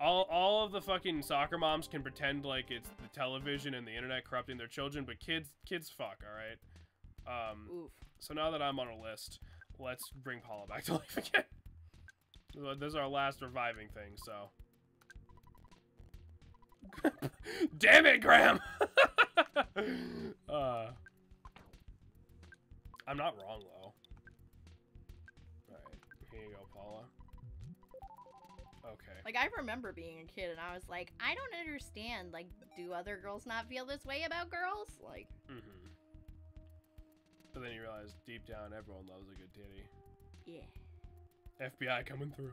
All of the fucking soccer moms can pretend like it's the television and the internet corrupting their children, but kids fuck. All right. Oof. So now that I'm on a list, let's bring Paula back to life again. This is our last reviving thing, so. Damn it, Graham! I'm not wrong, though. Alright, here you go, Paula. Okay. Like, I remember being a kid, and I was like, I don't understand. Like, do other girls not feel this way about girls? Like... But then you realize, deep down, everyone loves a good titty. Yeah. FBI coming through.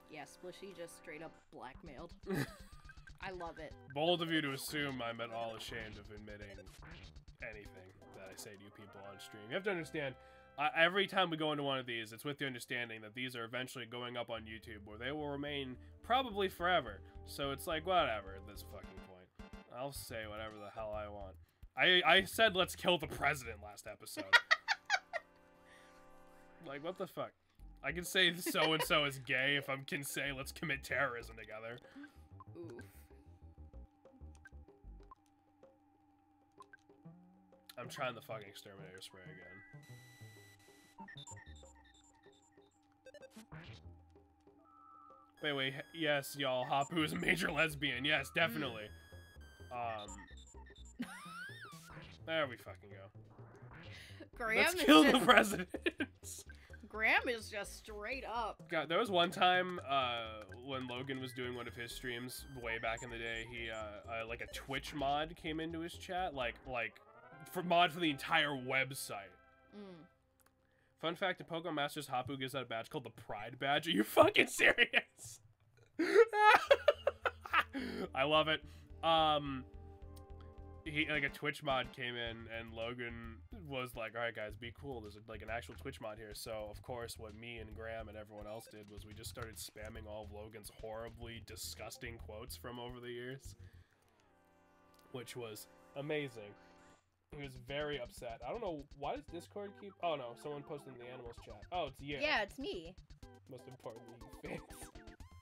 Yeah, Splishy just straight up blackmailed. I love it. Bold of you to assume I'm at all ashamed of admitting anything that I say to you people on stream. You have to understand, every time we go into one of these, it's with the understanding that these are eventually going up on YouTube, where they will remain probably forever. So it's like, whatever at this fucking point. I'll say whatever the hell I want. I said let's kill the president last episode. Like, what the fuck? I can say so-and-so is gay if I can say let's commit terrorism together. Oof. I'm trying the fucking exterminator spray again. Wait, yes, y'all, Hapu is a major lesbian. Yes, definitely. There we fucking go. Let's kill the president. Graham is just straight up. God, there was one time when Logan was doing one of his streams way back in the day. He like a Twitch mod came into his chat, like for mod for the entire website. Fun fact: in Pokemon Masters, Hapu gives out a badge called the Pride Badge. Are you fucking serious? I love it. He like a Twitch mod came in and Logan was like, all right, guys, be cool. There's like an actual Twitch mod here. So, of course, what me and Graham and everyone else did was we just started spamming all of Logan's horribly disgusting quotes from over the years, which was amazing. He was very upset. I don't know, why does Discord keep... Oh, no, someone posted in the animals chat. Oh, it's you. Yeah, it's me. Most importantly, fans.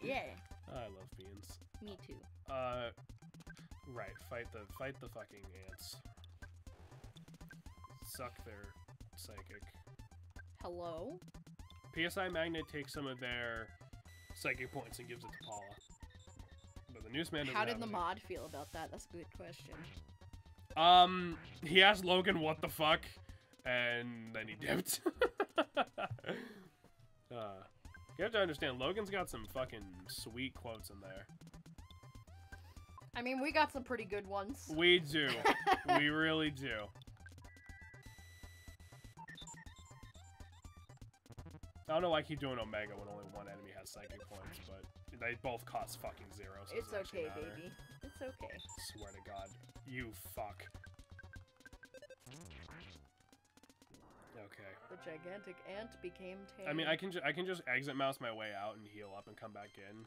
Yeah. I love beans. Me too. Right, fight the fucking ants. Suck their psychic. Hello? PSI Magnet takes some of their psychic points and gives it to Paula. But the newsman doesn't How did have the any. mod feel about that? That's a good question. He asked Logan what the fuck, and then he dipped. You have to understand, Logan's got some fucking sweet quotes in there. I mean, we got some pretty good ones. We do. We really do. I don't know why I keep doing Omega when only one enemy has psychic points, but they both cost fucking 0, so it It's doesn't actually okay, matter. baby. It's okay. Swear to God. You fuck. Okay. The gigantic ant became tame. I mean, I can just exit mouse my way out and heal up and come back in,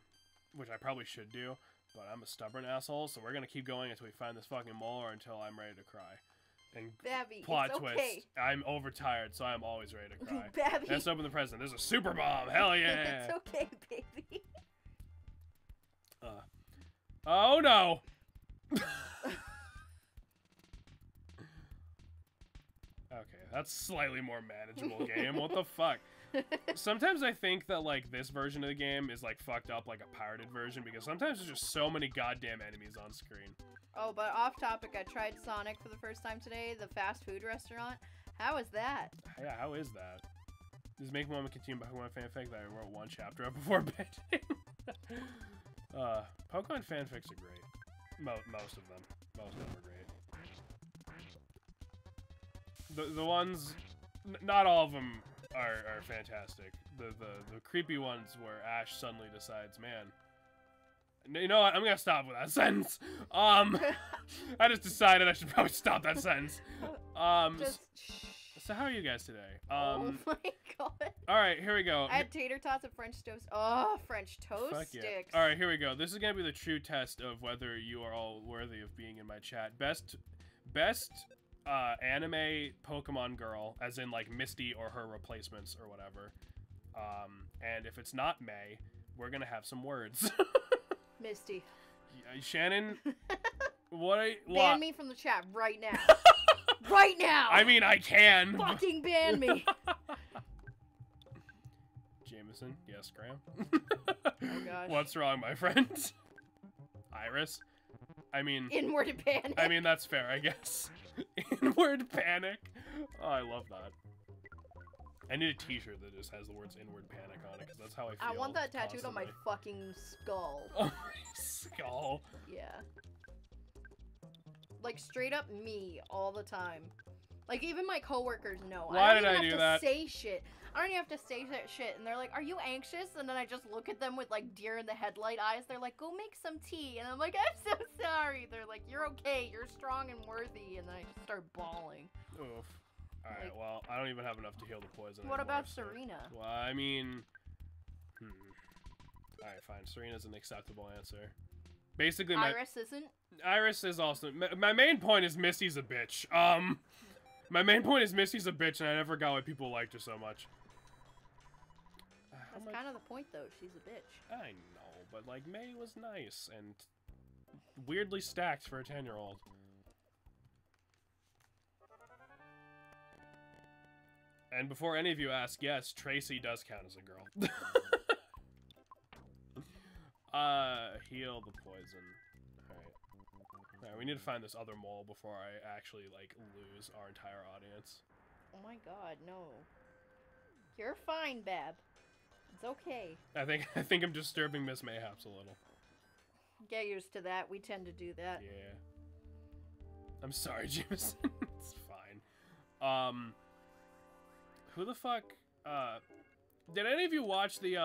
which I probably should do, but I'm a stubborn asshole, so we're gonna keep going until we find this fucking mole or until I'm ready to cry. And Babby, plot it's twist, okay. I'm overtired, so I'm always ready to cry. Babby. Let's open the present. There's a super bomb. Hell yeah. It's okay, baby. Oh no. Okay, that's slightly more manageable game. What the fuck? Sometimes I think that like this version of the game is like fucked up like a pirated version because sometimes there's just so many goddamn enemies on screen. Oh, but off topic, I tried Sonic for the first time today, the fast food restaurant. How is that? Yeah, how is that? Does make me want to continue Pokemon fanfic that I wrote one chapter of before bending. Pokemon fanfics are great. Most of them. Most of them are great. The ones, not all of them are fantastic. The creepy ones where Ash suddenly decides, man, you know what? I'm gonna stop with that sentence. I just decided I should probably stop that sentence. So how are you guys today? Oh my god. All right, here we go. I had tater tots and French toast. Oh, French toast Fuck yeah. sticks. All right, here we go. This is gonna be the true test of whether you are all worthy of being in my chat. Best anime Pokemon girl, as in like Misty or her replacements or whatever. And if it's not May, we're gonna have some words. Misty. Shannon, what? Ban me from the chat right now. Right now. I mean, I can. Fucking ban me. Jameson, yes, Graham. Oh gosh. What's wrong, my friend? Iris. I mean, Inward panic. I mean, that's fair, I guess. Inward panic. Oh, I love that. I need a t-shirt that just has the words inward panic on it, because that's how I feel. I want that tattooed on my constantly. fucking skull. Oh, my skull. Yeah. Like, straight up me, all the time. Like, even my coworkers know. Why did I I don't do even that? have to say shit. I don't even have to say that shit. And they're like, are you anxious? And then I just look at them with, like, deer in the headlight eyes. They're like, go make some tea. And I'm like, I'm so sorry. They're like, you're okay. You're strong and worthy. And then I just start bawling. Oof. Alright, Like- well, I don't even have enough to heal the poison What anymore, about so- Serena? Well, I mean... Alright, fine. Serena's an acceptable answer. Basically, Iris isn't? Iris is also... My main point is Misty's a bitch. My main point is Misty's a bitch, and I never got why people liked her so much. That's kind of the point, though. She's a bitch. I know, but, like, May was nice, and weirdly stacked for a 10-year-old. And before any of you ask, yes, Tracy does count as a girl. Heal the poison. Alright. Alright, we need to find this other mole before I actually, like, lose our entire audience. Oh my god, no. You're fine, Bab. It's okay. I think I'm disturbing Miss Mayhaps a little. Get used to that. We tend to do that. Yeah. I'm sorry, Jameson. It's fine. Who the fuck, did any of you watch the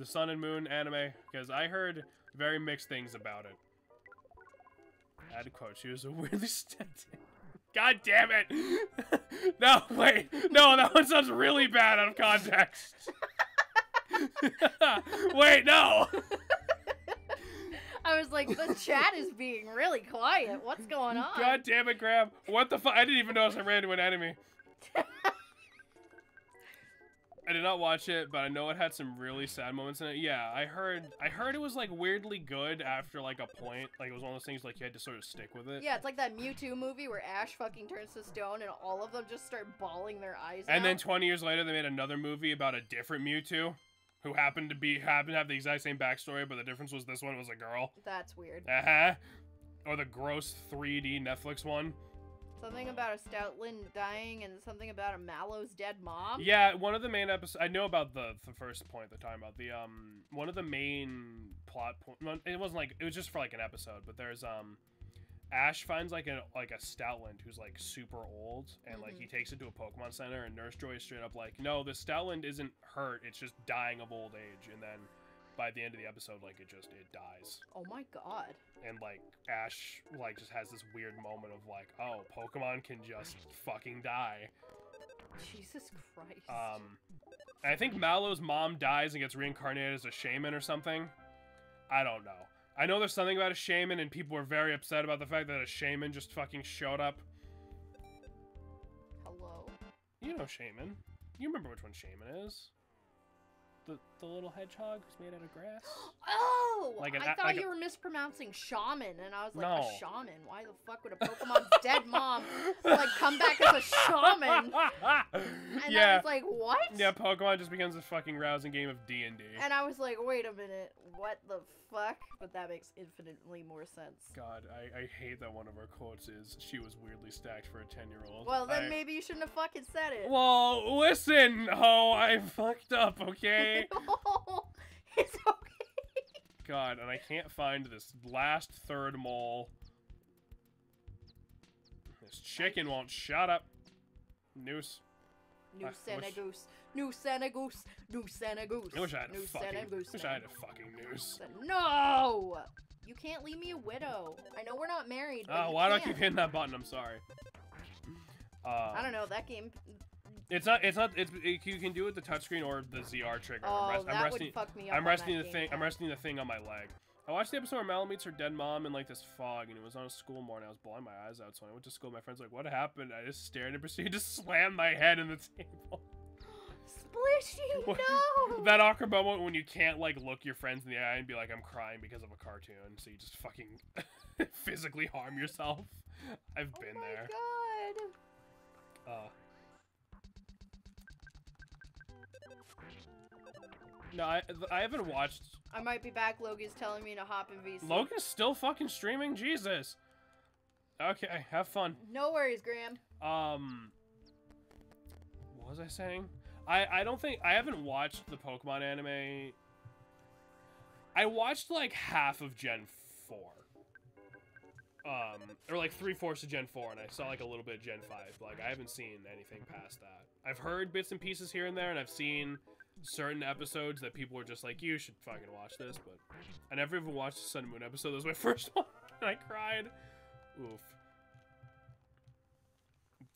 Sun and Moon anime? Because I heard very mixed things about it. I had to quote, she was a weirdly stunted. God damn it! No, wait. No, that one sounds really bad out of context. Wait, no! I was like, the chat is being really quiet. What's going on? God damn it, Graham. What the fuck? I didn't even notice I ran into an enemy. I did not watch it, but I know it had some really sad moments in it. Yeah, I heard it was like weirdly good after like a point. Like it was one of those things like you had to sort of stick with it. Yeah, it's like that Mewtwo movie where Ash fucking turns to stone and all of them just start bawling their eyes out. And then 20 years later, they made another movie about a different Mewtwo, who happened to have the exact same backstory, but the difference was this one was a girl. That's weird. Or the gross 3D Netflix one. Something about a Stoutland dying and something about a Mallow's dead mom? Yeah, one of the main episodes... I know about the first point they're talking about. The, one of the main plot... It wasn't like... It was just for, like, an episode. But there's, Ash finds, like, a Stoutland who's, like, super old. And, like, he takes it to a Pokemon Center. And Nurse Joy is straight up like, no, the Stoutland isn't hurt. It's just dying of old age. And then... by the end of the episode, like, it dies. Oh my god. And, like, Ash, like, just has this weird moment of, like, oh, Pokemon can just fucking die. Jesus Christ. And I think Mallow's mom dies and gets reincarnated as a shaman or something. I don't know. I know there's something about a shaman, and people were very upset about the fact that a shaman just fucking showed up. Hello? You know Shaman. You remember which one Shaman is? The little hedgehog who's made out of grass? Oh! Like I thought you were mispronouncing shaman, and I was like, a shaman? Why the fuck would a Pokemon's dead mom, like, come back as a shaman? And I was like, what? Yeah, Pokemon just becomes a fucking rousing game of D&D. And I was like, wait a minute, what the fuck? But that makes infinitely more sense. God, I hate that one of our quotes is, she was weirdly stacked for a 10-year-old. Well, then maybe you shouldn't have fucking said it. Well, listen, ho, I fucked up, okay? No, it's okay. God, and I can't find this last third mole. This chicken won't shut up. Noose. Noose and a goose. Noose and a goose. Noose and a goose. I wish I had a noose fucking, and a goose. wish I had a fucking noose. No! You can't leave me a widow. I know we're not married, but Why do I keep hitting that button? I'm sorry. I don't know, that game... It's you can do it with the touchscreen or the ZR trigger. Oh, that would fuck me up. I'm resting the thing on my leg. I watched the episode where Mallow meets her dead mom in like this fog, and it was on a school morning. I was bawling my eyes out, so when I went to school, my friends were like, "What happened?" I just stared and proceeded to slam my head in the table. Splishy, no! That awkward moment when you can't like look your friends in the eye and be like, "I'm crying because of a cartoon," so you just fucking physically harm yourself. I've been there. Oh my god. No, I haven't watched. I might be back. Logan's telling me to hop in VC. Logan's still fucking streaming? Jesus. Okay, have fun. No worries, Graham. What was I saying? I don't think... I haven't watched the Pokemon anime. I watched, like, half of Gen 4. Or, like, 3/4 of Gen 4, and I saw, like, a little bit of Gen 5. Like, I haven't seen anything past that. I've heard bits and pieces here and there, and I've seen certain episodes that people were just like, you should fucking watch this, but I never even watched the Sun and Moon episode. That was my first one, and I cried. Oof.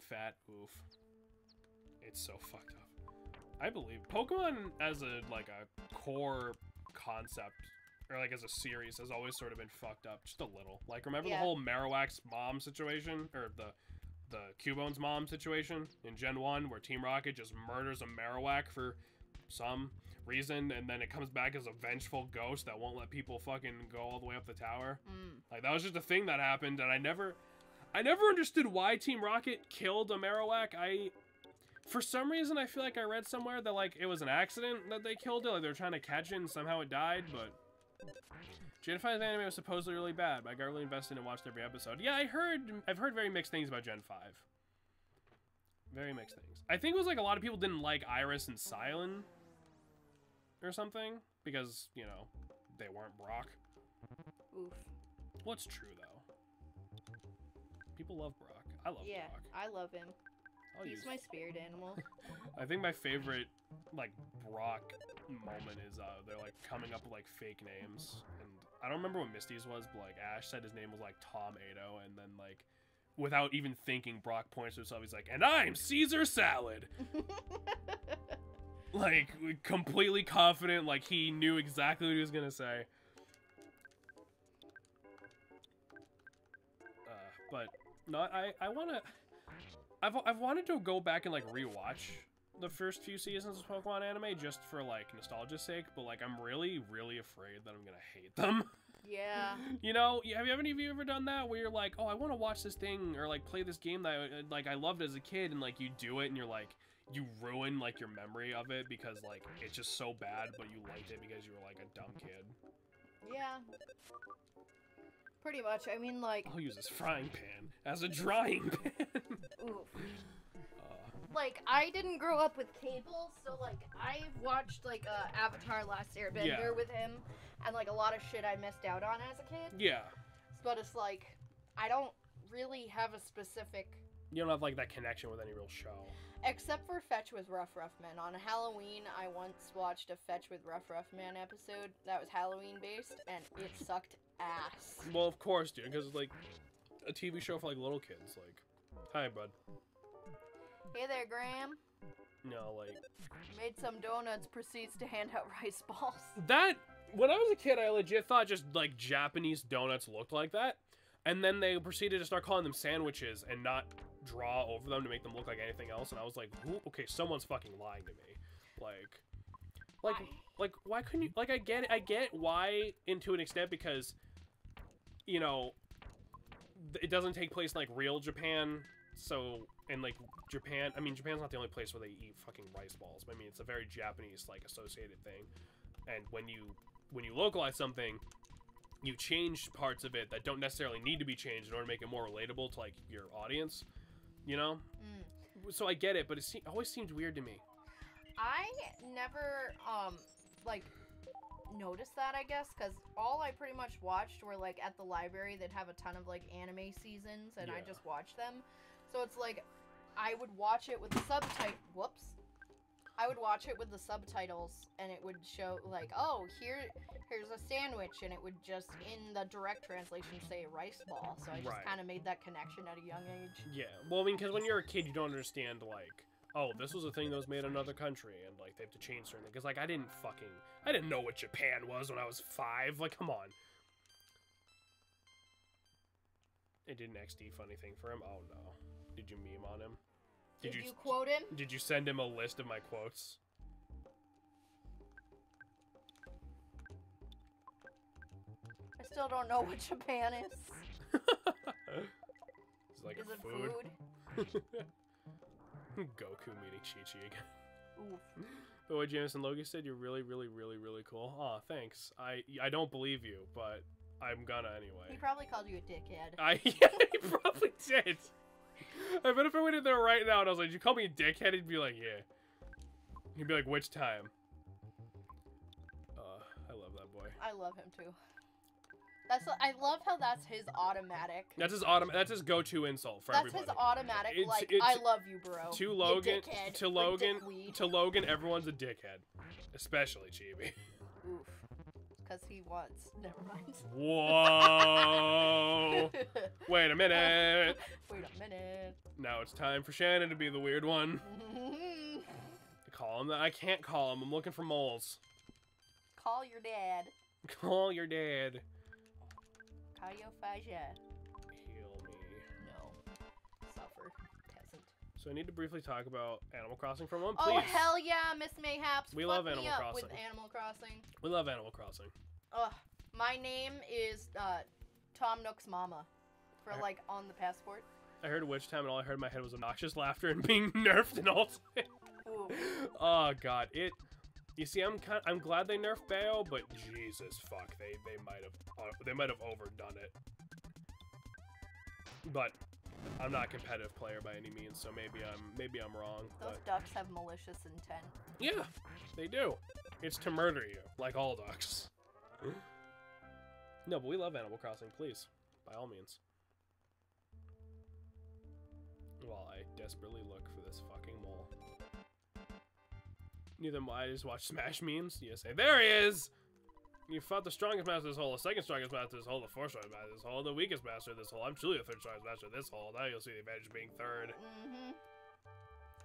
Fat oof. It's so fucked up. I believe Pokemon as a core concept, or like as a series, has always sort of been fucked up just a little. Like, remember the whole Marowak's mom situation, or the Cubone's mom situation in Gen 1, where Team Rocket just murders a Marowak for some reason, and then it comes back as a vengeful ghost that won't let people fucking go all the way up the tower. Like, that was just a thing that happened, and I never understood why Team Rocket killed a Marowak. For some reason, I feel like I read somewhere that, like, it was an accident that they killed it, like they were trying to catch it and somehow it died, but Gen 5 anime was supposedly really bad, but I got really invested and watched every episode. Yeah, I've heard very mixed things about Gen 5. Very mixed things. I think it was like a lot of people didn't like Iris and Silent or something, because, you know, they weren't Brock. Oof. What's true, though? People love Brock. I love Brock. Yeah, I love him. He's my spirit animal. I think my favorite, like, Brock moment is, they're, like, coming up with, like, fake names. And I don't remember what Misty's was, but, like, Ash said his name was, like, Tom Ado, and then, like, without even thinking, Brock points to himself. He's like, "And I'm Caesar Salad." Like, completely confident, like he knew exactly what he was gonna say. But no, I wanna. I've wanted to go back and like rewatch the first few seasons of Pokemon anime just for like nostalgia's sake, but like I'm really afraid that I'm gonna hate them. Yeah. You know, have any of you ever done that where you're like, oh, I want to watch this thing or like play this game that like I loved as a kid, and like you do it and you're like, you ruin like your memory of it because like it's just so bad, but you liked it because you were like a dumb kid. Yeah. Pretty much. I mean, like... I'll use this frying pan as a drying pan. Oof. Like, I didn't grow up with cable, so, like, I watched, like, Avatar Last Airbender with him, and, like, a lot of shit I missed out on as a kid. Yeah. But it's, like, I don't really have a specific... You don't have, like, that connection with any real show. Except for Fetch with Rough Men. On Halloween, I once watched a Fetch with Rough Man episode that was Halloween-based, and it sucked ass. Well, of course, dude, because it's, like, a TV show for, like, little kids. Like, hi, bud. Hey there, Graham. No, like... Made some donuts, proceeds to hand out rice balls. That... When I was a kid, I legit thought just, like, Japanese donuts looked like that. And then they proceeded to start calling them sandwiches and not draw over them to make them look like anything else. And I was like, who? Okay, someone's fucking lying to me. Like, why couldn't you... Like, I get why, into an extent, because, you know, it doesn't take place in, like, real Japan. So, in, like, Japan... I mean, Japan's not the only place where they eat fucking rice balls. But, I mean, it's a very Japanese, like, associated thing. And when you localize something, you change parts of it that don't necessarily need to be changed in order to make it more relatable to, like, your audience, you know? So I get it, but it always seemed weird to me. I never, like, noticed that, I guess, because all I pretty much watched were, like, at the library, they'd have a ton of, like, anime seasons, and I just watched them. So it's like, I would watch it with the I would watch it with the subtitles, and it would show, like, oh, here's a sandwich, and it would just, in the direct translation, say rice ball. So I just kind of made that connection at a young age. Yeah, well, I mean, because when you're a kid, you don't understand, like, oh, this was a thing that was made in another country, and, like, they have to change certain things. Because, like, I didn't know what Japan was when I was 5. Like, come on. It didn't XD funny thing for him? Oh, no. Did you meme on him? Did you quote him? Did you send him a list of my quotes? I still don't know what Japan is. It's like is a it food? Goku meeting Chi-Chi again. Oof. But what Jameson Logie said, you're really cool. Aw, thanks. I don't believe you, but I'm gonna anyway. He probably called you a dickhead. Yeah, he probably did. I bet if I went in there right now and I was like, "Did you call me a dickhead?" He'd be like, "Yeah." He'd be like, "Which time?" I love that boy. I love him too. I love how that's his automatic. That's his go-to insult for everybody. That's his automatic. I love you, bro. To Logan, everyone's a dickhead, especially Chibi. Oof. Because he wants. Never mind. Whoa! Wait a minute. Wait a minute. Now it's time for Shannon to be the weird one. Call him that. I can't call him. I'm looking for moles. Call your dad. Call your dad. Call your faja. Heal me. No. Suffer. Peasant. So I need to briefly talk about Animal Crossing for a moment, please. Oh, hell yeah, Miss Mayhaps. We love Animal Crossing. With Animal Crossing. We love Animal Crossing. Ugh. My name is Tom Nook's mama. For, like, on the passport. I heard Witch Time, and all I heard in my head was obnoxious laughter and being nerfed and all. Oh, God. You see, I'm glad they nerfed Bayo, but Jesus fuck, they might have overdone it. But I'm not a competitive player by any means, so maybe I'm wrong. Those ducks have malicious intent. Yeah, they do. It's to murder you, like all ducks. No, but we love Animal Crossing, please, by all means. While I desperately look for this fucking mole. Neither I just watch Smash memes. You say, there he is! You fought the strongest master of this hole, the second strongest master of this hole, the fourth strongest master of this hole, the weakest master of this hole. I'm truly the third strongest master of this hole. Now you'll see the advantage of being third.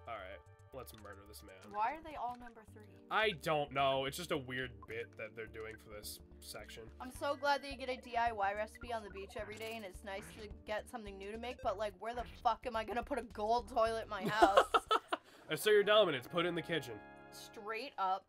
Alright, let's murder this man. Why are they all number 3? I don't know. It's just a weird bit that they're doing for this section. I'm so glad that you get a DIY recipe on the beach every day, and it's nice to get something new to make, but, like, where the fuck am I gonna put a gold toilet in my house? Assert your dominance. Put it in the kitchen. Straight up.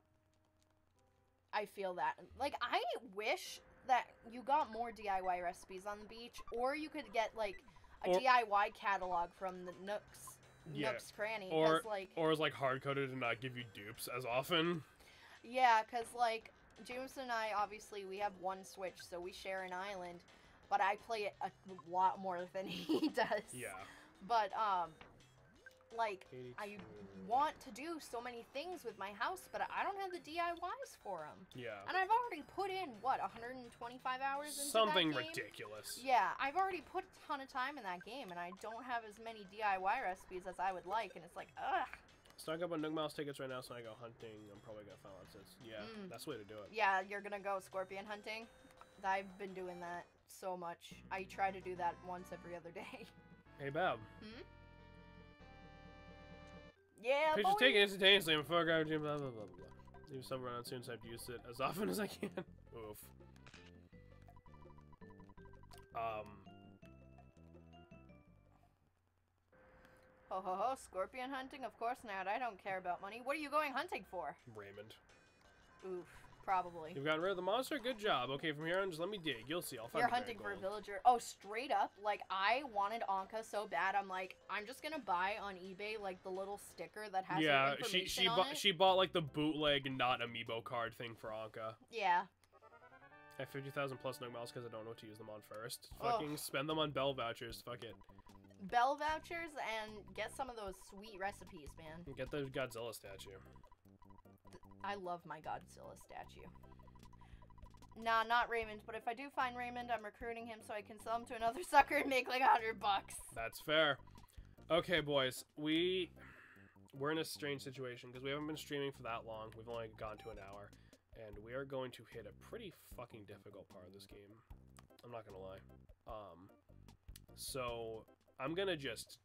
I feel that. Like, I wish that you got more DIY recipes on the beach, or you could get, like, a DIY catalog from the Nook's Cranny. Or, like, or is, like, hard-coded and not give you dupes as often. Yeah, because, like, Jameson and I, obviously, we have one Switch, so we share an island, but I play it a lot more than he does. Yeah. But, like, I want to do so many things with my house, but I don't have the DIYs for them. Yeah. And I've already put in, what, 125 hours into Something that game? ridiculous. Yeah, I've already put a ton of time in that game, and I don't have as many DIY recipes as I would like, and it's like, ugh. Stock up on Nook Mouse tickets right now, so I go hunting. I'm probably gonna find answers. Yeah, that's the way to do it. Yeah, you're gonna go scorpion hunting? I've been doing that so much. I try to do that once every other day. Hey, Bab. Yeah, Pictures boy. taken instantaneously. I'm before I blah blah blah blah blah. Leave some run on soon, so I have to use it as often as I can. Oof. Ho ho ho, scorpion hunting? Of course not. I don't care about money. What are you going hunting for? Raymond. Oof, probably. You've gotten rid of the monster? Good job. Okay, from here on, just let me dig. You'll see. I'll find You're the hunting for a gold. villager. Oh, straight up, like, I wanted Anka so bad, I'm like, I'm just gonna buy on eBay, like, the little sticker that has her information on it. she bought, like, the bootleg not amiibo card thing for Anka. Yeah. I have 50,000 plus Nook Miles because I don't know what to use them on first. Fucking spend them on Bell vouchers. Fuck it. Bell vouchers and get some of those sweet recipes, man. Get the Godzilla statue. I love my Godzilla statue. Nah, not Raymond, but if I do find Raymond, I'm recruiting him so I can sell him to another sucker and make like $100. That's fair. Okay, boys. We're in a strange situation because we haven't been streaming for that long. We've only gone to an hour. And we are going to hit a pretty fucking difficult part of this game. I'm not gonna lie. So I'm gonna just...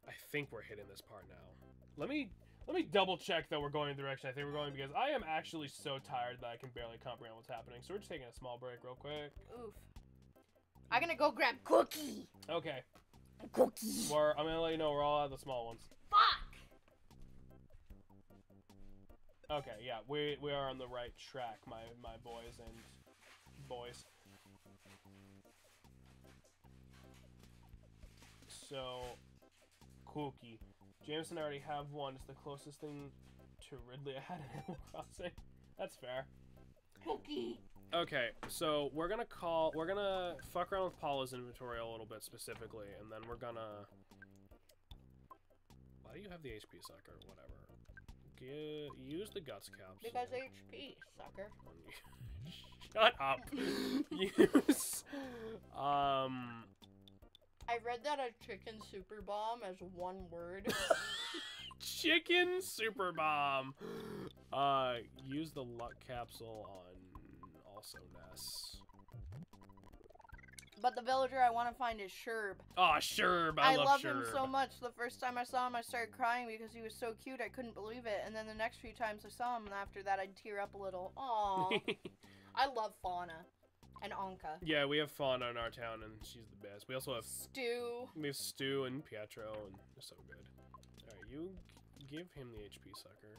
I think we're hitting this part now. Let me double check that we're going in the direction I think we're going, because I am actually so tired that I can barely comprehend what's happening. So we're just taking a small break real quick. Oof. I'm gonna go grab Cookie. Okay. Cookie. I'm gonna let you know we're all out of the small ones. Fuck. Okay, yeah, we are on the right track, my boys and boys. So, Cookie. Jameson already have one. It's the closest thing to Ridley I had in Animal Crossing. That's fair. Cookie. Okay, so we're gonna fuck around with Paula's inventory a little bit specifically, and then we're gonna... Why do you have the HP sucker? Whatever. Use the guts capsule. Because HP, sucker. Shut up. Use... I read that a chicken super bomb as one word. Chicken super bomb. Use the luck capsule on also Ness. But the villager I want to find is Sherb. Oh, Sherb. I love him Sherb. so much. The first time I saw him, I started crying because he was so cute. I couldn't believe it. And then the next few times I saw him, and after that, I'd tear up a little. Aww. I love Fauna and Anka. Yeah, we have Fauna in our town, and she's the best. We also have Stu. We have Stu and Pietro, and they're so good. All right, you give him the HP sucker.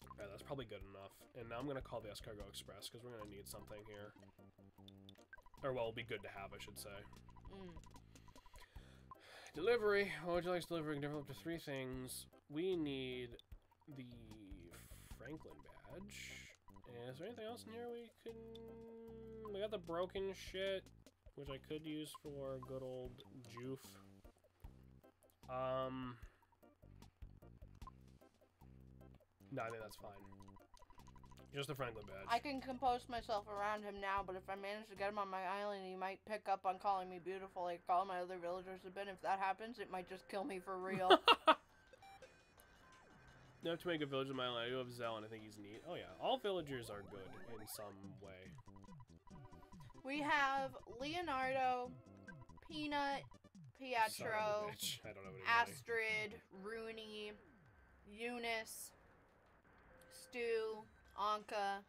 All right, that's probably good enough. And now I'm gonna call the Escargot Express because we're gonna need something here. Or well, it'll be good to have, I should say. Delivery. What would you like to deliver? We can deliver up to 3 things. We need the Franklin badge. And is there anything else in here we can... We got the broken shit, which I could use for good old Joof. No, I think that's fine. Just the Franklin badge. I can compose myself around him now, but if I manage to get him on my island, he might pick up on calling me beautiful like all my other villagers have been. If that happens, it might just kill me for real. Enough to make a village of my own. I do have Zell, and I think he's neat. Oh yeah, all villagers are good in some way. We have Leonardo, Peanut, Pietro, I don't know anybody. Astrid, Rooney, Eunice, Stu, Anka,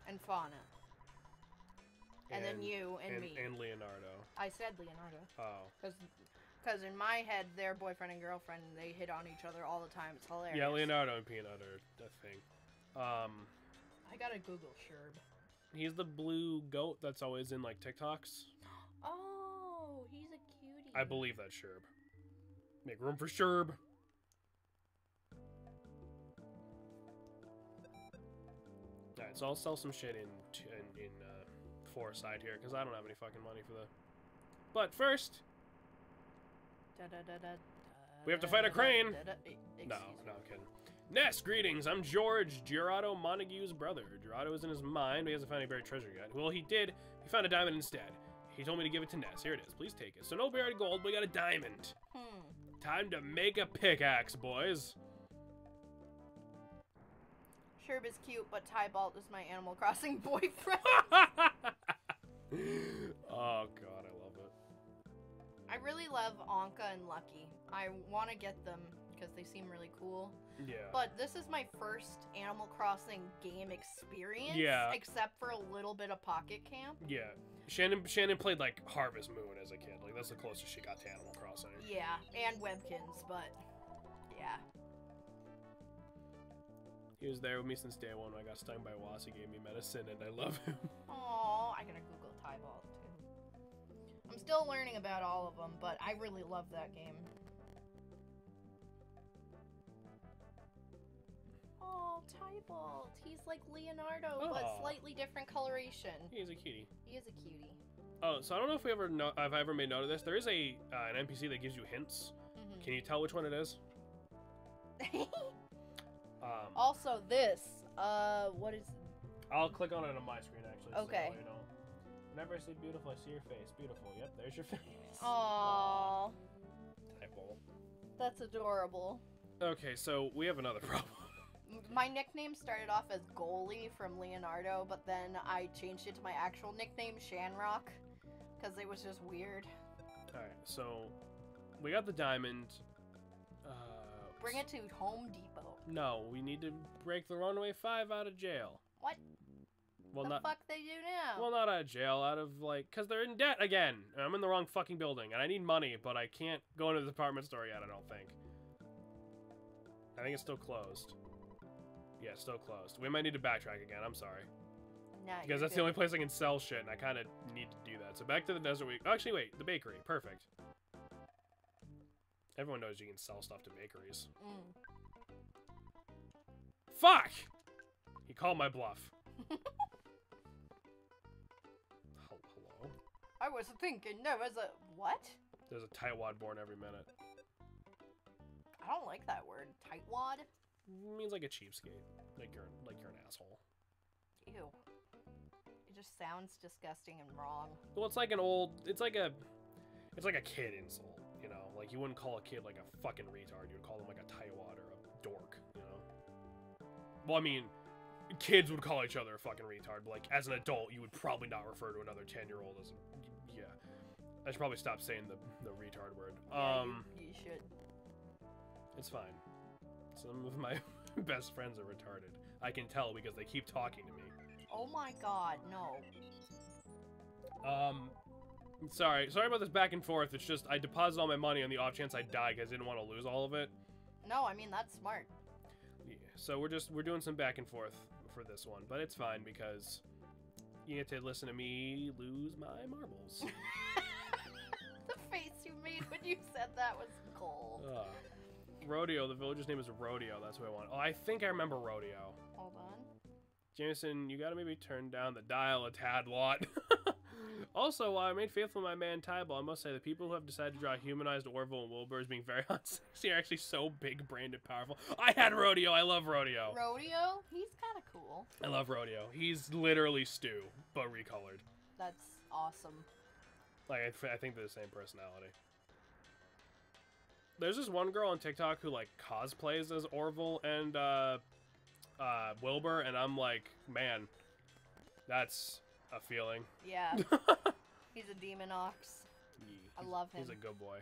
and Fauna. And then you and me. And Leonardo. I said Leonardo. Oh. Because in my head, their boyfriend and girlfriend, they hit on each other all the time. It's hilarious. Yeah, Leonardo and Peanut are a thing. I gotta Google Sherb. He's the blue goat that's always in, like, TikToks. Oh, he's a cutie. I believe that's Sherb. Make room for Sherb. Alright, so I'll sell some shit in Foresight here, because I don't have any fucking money for the... But first... we have to fight a crane! No, I'm kidding. Ness, greetings! I'm George, Gerardo Montague's brother. Gerardo is in his mind, but he hasn't found any buried treasure yet. Well, he did. He found a diamond instead. He told me to give it to Ness. Here it is. Please take it. So no buried gold, but we got a diamond. Time to make a pickaxe, boys. Sherb is cute, but Tybalt is my Animal Crossing boyfriend. Oh, God, I love it. I really love Anka and Lucky. I want to get them because they seem really cool. Yeah. But this is my first Animal Crossing game experience. Yeah. Except for a little bit of Pocket Camp. Yeah. Shannon played, like, Harvest Moon as a kid. Like, that's the closest she got to Animal Crossing. Yeah, and Webkins, but yeah. He was there with me since day one when I got stung by a wasp. He gave me medicine, and I love him. Aww, I gotta Google Tybalt, too. I'm still learning about all of them, but I really love that game. Oh, Tybalt. He's like Leonardo, but slightly different coloration. He's a cutie. He is a cutie. Oh, so I don't know if I've ever made note of this. There is an NPC that gives you hints. Can you tell which one it is? Also, this. What is? I'll click on it on my screen actually. Okay. So, you know, whenever I say beautiful, I see your face. Beautiful. Yep, there's your face. Aww. Typo. That's adorable. Okay, so we have another problem. My nickname started off as Goalie from Leonardo, but then I changed it to my actual nickname, Shanrock, because it was just weird. Alright, so we got the diamond. Bring it to Home Depot. No, we need to break the Runaway 5 out of jail. What? Well, the fuck they do now? Well, not out of jail, out of, like, because they're in debt again. And I'm in the wrong fucking building, and I need money, but I can't go into the department store yet, I don't think. I think it's still closed. Yeah, it's still closed. We might need to backtrack again, I'm sorry. Nah, because that's the only place I can sell shit, and I kind of need to do that. So back to the desert week. Oh, actually, wait, the bakery. Perfect. Everyone knows you can sell stuff to bakeries. Fuck! He called my bluff. Hello? I was thinking there was a... What? There's a tightwad born every minute. I don't like that word. Tightwad? It means like a cheapskate. Like you're an asshole. Ew. It just sounds disgusting and wrong. Well, it's like a kid insult, you know? Like, you wouldn't call a kid like a fucking retard. You'd call them like a tightwad or a dork, you know? Well, I mean, kids would call each other a fucking retard, but like, as an adult, you would probably not refer to another 10-year-old as a... Yeah. I should probably stop saying the retard word. Yeah, you should. It's fine. Some of my best friends are retarded. I can tell because they keep talking to me. Oh my god, no. Sorry about this back and forth. It's just I deposited all my money on the off chance I die because I didn't want to lose all of it. No, I mean that's smart. Yeah, so we're doing some back and forth for this one, but it's fine because you get to listen to me lose my marbles. The face you made when you said that was gold. Rodeo, the village's name is Rodeo. That's what I want. Oh, I think I remember Rodeo. Hold on. Jameson, you gotta maybe turn down the dial a tad lot. Also, while I remain faithful to my man Tybalt, I must say the people who have decided to draw humanized Orville and Wilbur as being very unsexy are actually so big-brained and powerful. I had Rodeo. I love Rodeo. Rodeo? He's kind of cool. I love Rodeo. He's literally Stu, but recolored. That's awesome. Like, I think they're the same personality. There's this one girl on TikTok who like cosplays as Orville and Wilbur, and I'm like, man, that's a feeling. Yeah. He's a demon ox. I love him. He's a good boy.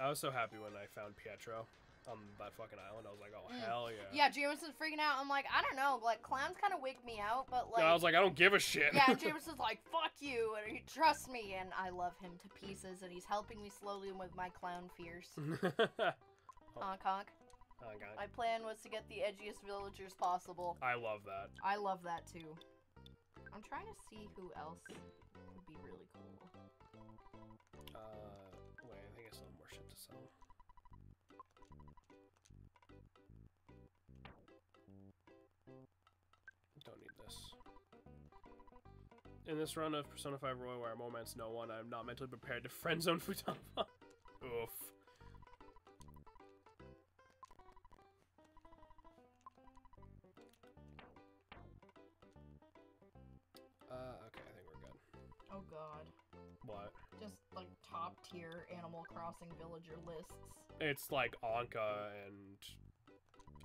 I was so happy when I found Pietro on that fucking island. I was like, oh, hell yeah. Yeah, James was freaking out. I'm like, I don't know. Like, clowns kind of wig me out, but like... I was like, I don't give a shit. Yeah, James was like, fuck you, and he trusts me, and I love him to pieces, and he's helping me slowly with my clown fears. Honk, honk. My plan was to get the edgiest villagers possible. I love that. I love that, too. I'm trying to see who else would be really cool. Wait, I think I still have more shit to sell. Don't need this. In this run of Persona 5 Royal where I moments no one, I'm not mentally prepared to friendzone Futaba. Oof. Okay, I think we're good. Oh god. What? Just like top tier Animal Crossing villager lists. It's like Anka and...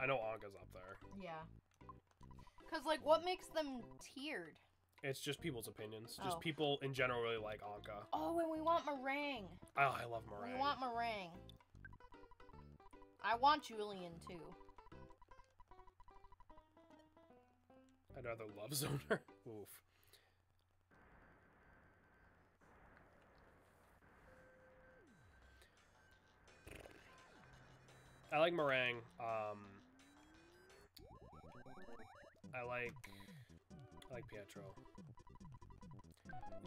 I know Anka's up there. Yeah. Cause like what makes them tiered? It's just people's opinions. Just people in general really like Anka. Oh, and we want meringue. Oh, I love meringue. We want meringue. I want Julian too. I'd rather love zoner. Oof. I like meringue. I like Pietro.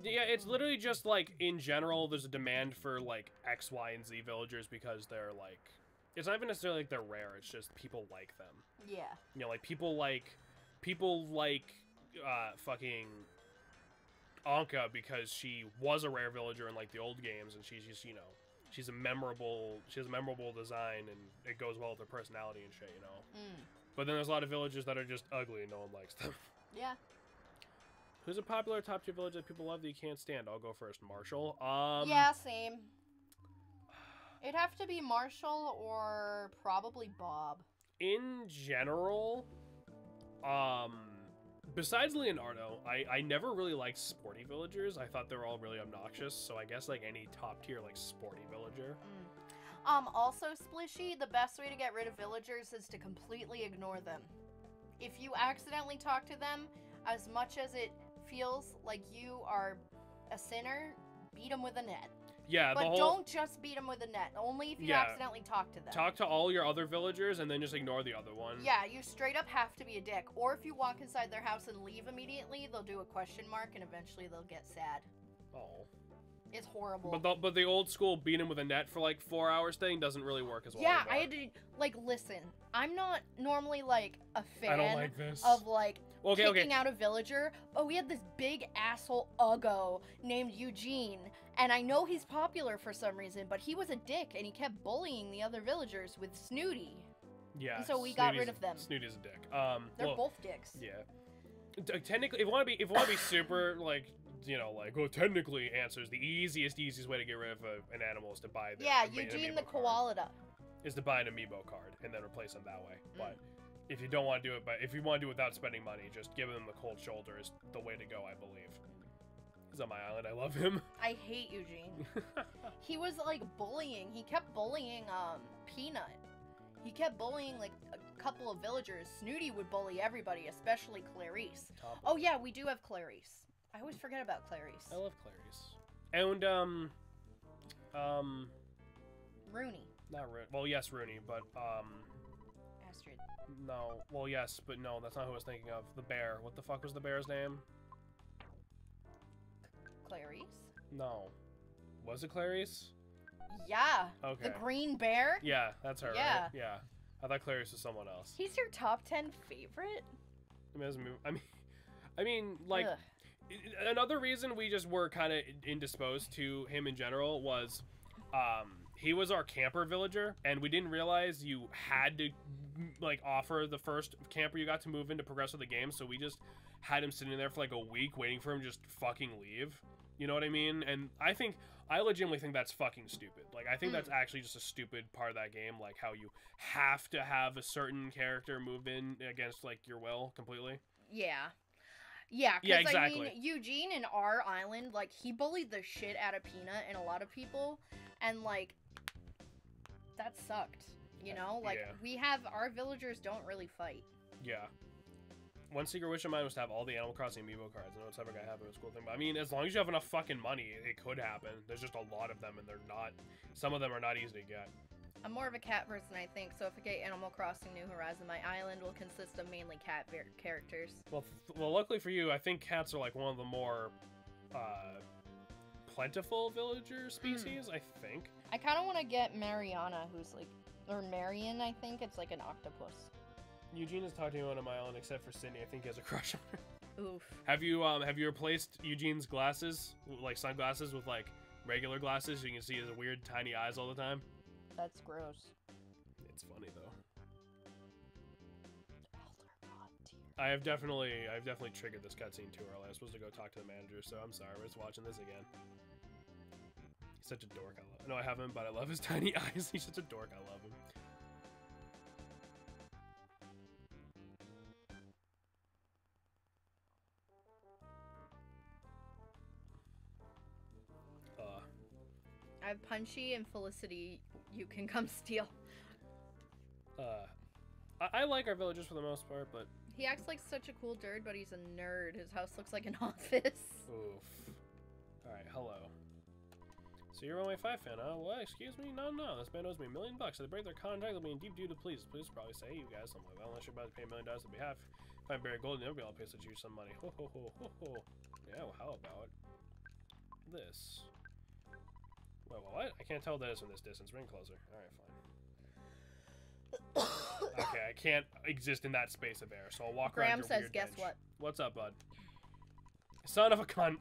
Yeah, it's literally just like in general there's a demand for like X, Y, and Z villagers because they're like, it's not even necessarily like they're rare, it's just people like them. Yeah. You know, like people like fucking Anka because she was a rare villager in like the old games, and she's just, you know, she has a memorable design, and it goes well with her personality and shit, you know. But then there's a lot of villagers that are just ugly and no one likes them. Yeah. Who's a popular top tier village that people love that you can't stand? I'll go first. Marshall. Yeah, same. It'd have to be Marshall or probably Bob. In general, besides Leonardo, I never really liked sporty villagers. I thought they were all really obnoxious, so I guess like any top tier like sporty villager. Also Splishy, the best way to get rid of villagers is to completely ignore them. If you accidentally talk to them, as much as it feels like you are a sinner, beat them with a net. Yeah, but don't just beat them with a net. Only if you accidentally talk to them. Talk to all your other villagers and then just ignore the other one. Yeah, you straight up have to be a dick. Or if you walk inside their house and leave immediately, they'll do a question mark and eventually they'll get sad. Oh. It's horrible. But the old school beat him with a net for like 4 hours thing doesn't really work as well. Yeah, anymore. I had to, like, listen. I'm not normally, like, a fan I don't like this. of, like, kicking out a villager, but we had this big asshole Uggo named Eugene, and I know he's popular for some reason, but he was a dick, and he kept bullying the other villagers with Snooty. Yeah. And so we got rid of them. Snooty's a dick. They're both dicks. Yeah. Technically, if you want to be super, like, you know, like, well, technically answers, the easiest way to get rid of an animal is to buy the Eugene the koala. Is to buy an amiibo card and then replace them that way. But if you don't want to do it, if you want to do it without spending money, just giving them the cold shoulder is the way to go, I believe. He's on my island. I love him. I hate Eugene. He was like bullying. He kept bullying Peanut. He kept bullying like a couple of villagers. Snooty would bully everybody, especially Clarice. Oh yeah, we do have Clarice. I always forget about Clarice. I love Clarice. And Rooney. Not Rooney. Well, yes, Rooney, but Astrid. No. Well, yes, but no, that's not who I was thinking of. The bear. What the fuck was the bear's name? Clarice? No. Was it Clarice? Yeah. Okay. The green bear? Yeah, that's her, yeah. Right? Yeah. I thought Clarice was someone else. He's your top 10 favorite? I mean, like, Ugh. Another reason we just were kind of indisposed to him in general was, he was our camper villager, and we didn't realize you had to like offer the first camper you got to move in to progress with the game, so we just had him sitting there for like a week waiting for him to just fucking leave. You know what I mean? And I legitimately think that's fucking stupid. Like, I think that's actually just a stupid part of that game, like how you have to have a certain character move in against like your will completely. Yeah. Yeah, Yeah, because exactly. I mean, Eugene in our island, like, he bullied the shit out of Peanut and a lot of people, and, like, that sucked, you know? Like, our villagers don't really fight. Yeah. One secret wish of mine was to have all the Animal Crossing amiibo cards. I know it's never gonna happen, it's a cool thing, but I mean, as long as you have enough fucking money, it could happen. There's just a lot of them, and some of them are not easy to get. I'm more of a cat person, I think, so if I get Animal Crossing New Horizon, my island will consist of mainly cat characters. Well, luckily for you, I think cats are, like, one of the more, plentiful villager species, I think. I kind of want to get Mariana, who's, like, or Marion, I think. It's, like, an octopus. Eugene has talked to anyone on my island except for Sydney. I think he has a crush on her. Oof. Have you replaced Eugene's glasses, like sunglasses, with like regular glasses so you can see his weird tiny eyes all the time? That's gross. It's funny though. I've definitely triggered this cutscene too early. I was supposed to go talk to the manager, so I'm sorry. We're just watching this again. He's such a dork. No, I haven't, but I love his tiny eyes. He's such a dork. I love him. I have Punchy and Felicity. You can come steal. I like our villagers for the most part, but he acts like such a cool nerd, but he's a nerd. His house looks like an office. Oof. All right, hello. So you're a 185 fan, huh? What? Excuse me? No. This man owes me $1 million. So they break their contract, they'll be in deep due to please. Please probably say you guys something like that. Unless you're about to pay $1 million on behalf. If I'm buried gold, you'll be able to pay such you some money. Ho ho ho ho ho. Yeah, well, how about this? Wait, what? I can't tell that is from this distance. Ring closer. Alright, fine. Okay, I can't exist in that space of air, so I'll walk around your says, weird guess bench. what? What's up, bud? Son of a cunt.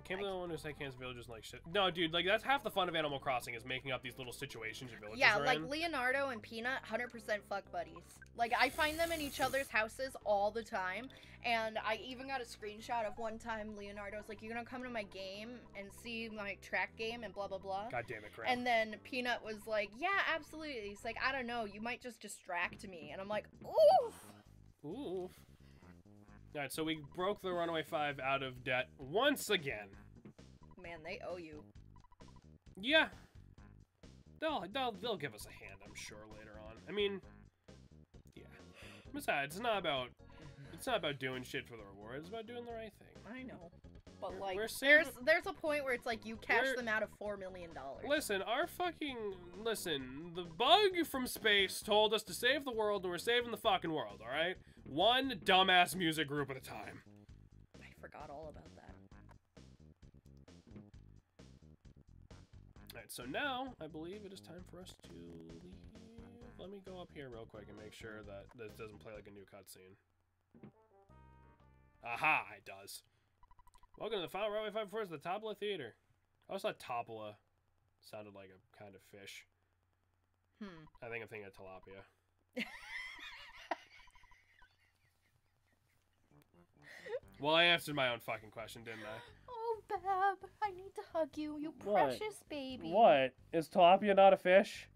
Can't believe one who say Kansas villagers like shit. No, dude, like that's half the fun of Animal Crossing is making up these little situations your villagers are like in. Leonardo and Peanut, 100% fuck buddies. Like I find them in each other's houses all the time, and I even got a screenshot of one time Leonardo's like, "You're gonna come to my game and see my track game and blah blah blah." God damn it, crap. And then Peanut was like, "Yeah, absolutely." He's like, "I don't know, you might just distract me," and I'm like, "Oof." Oof. Alright, so we broke the Runaway 5 out of debt once again. Man, they owe you. Yeah. They'll give us a hand, I'm sure, later on. I mean, yeah. Besides, it's not about doing shit for the reward, it's about doing the right thing. I know. But like there's a point where it's like you cash them out of $4 million. Listen, the bug from space told us to save the world, and we're saving the fucking world, alright? One dumbass music group at a time. I forgot all about that. Alright, so now I believe it is time for us to leave. Let me go up here real quick and make sure that this doesn't play like a new cutscene. Aha, it does. Welcome to the final Runway 5 before the Topola Theater. I always thought Topola sounded like a kind of fish. I think I'm thinking of tilapia. Well, I answered my own fucking question, didn't I? Oh, Bab, I need to hug you, you precious baby. What? Is tilapia not a fish?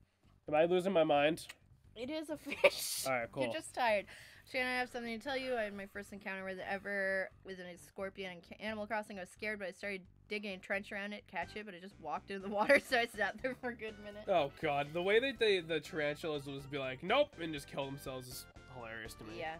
Am I losing my mind? It is a fish. Alright, cool. You're just tired. Shannon, I have something to tell you. I had my first encounter with it ever with a scorpion in Animal Crossing. I was scared, but I started digging a trench around it, catch it, but it just walked into the water, so I sat there for a good minute. Oh god, the way that the tarantulas will just be like, nope, and just kill themselves is hilarious to me. Yeah,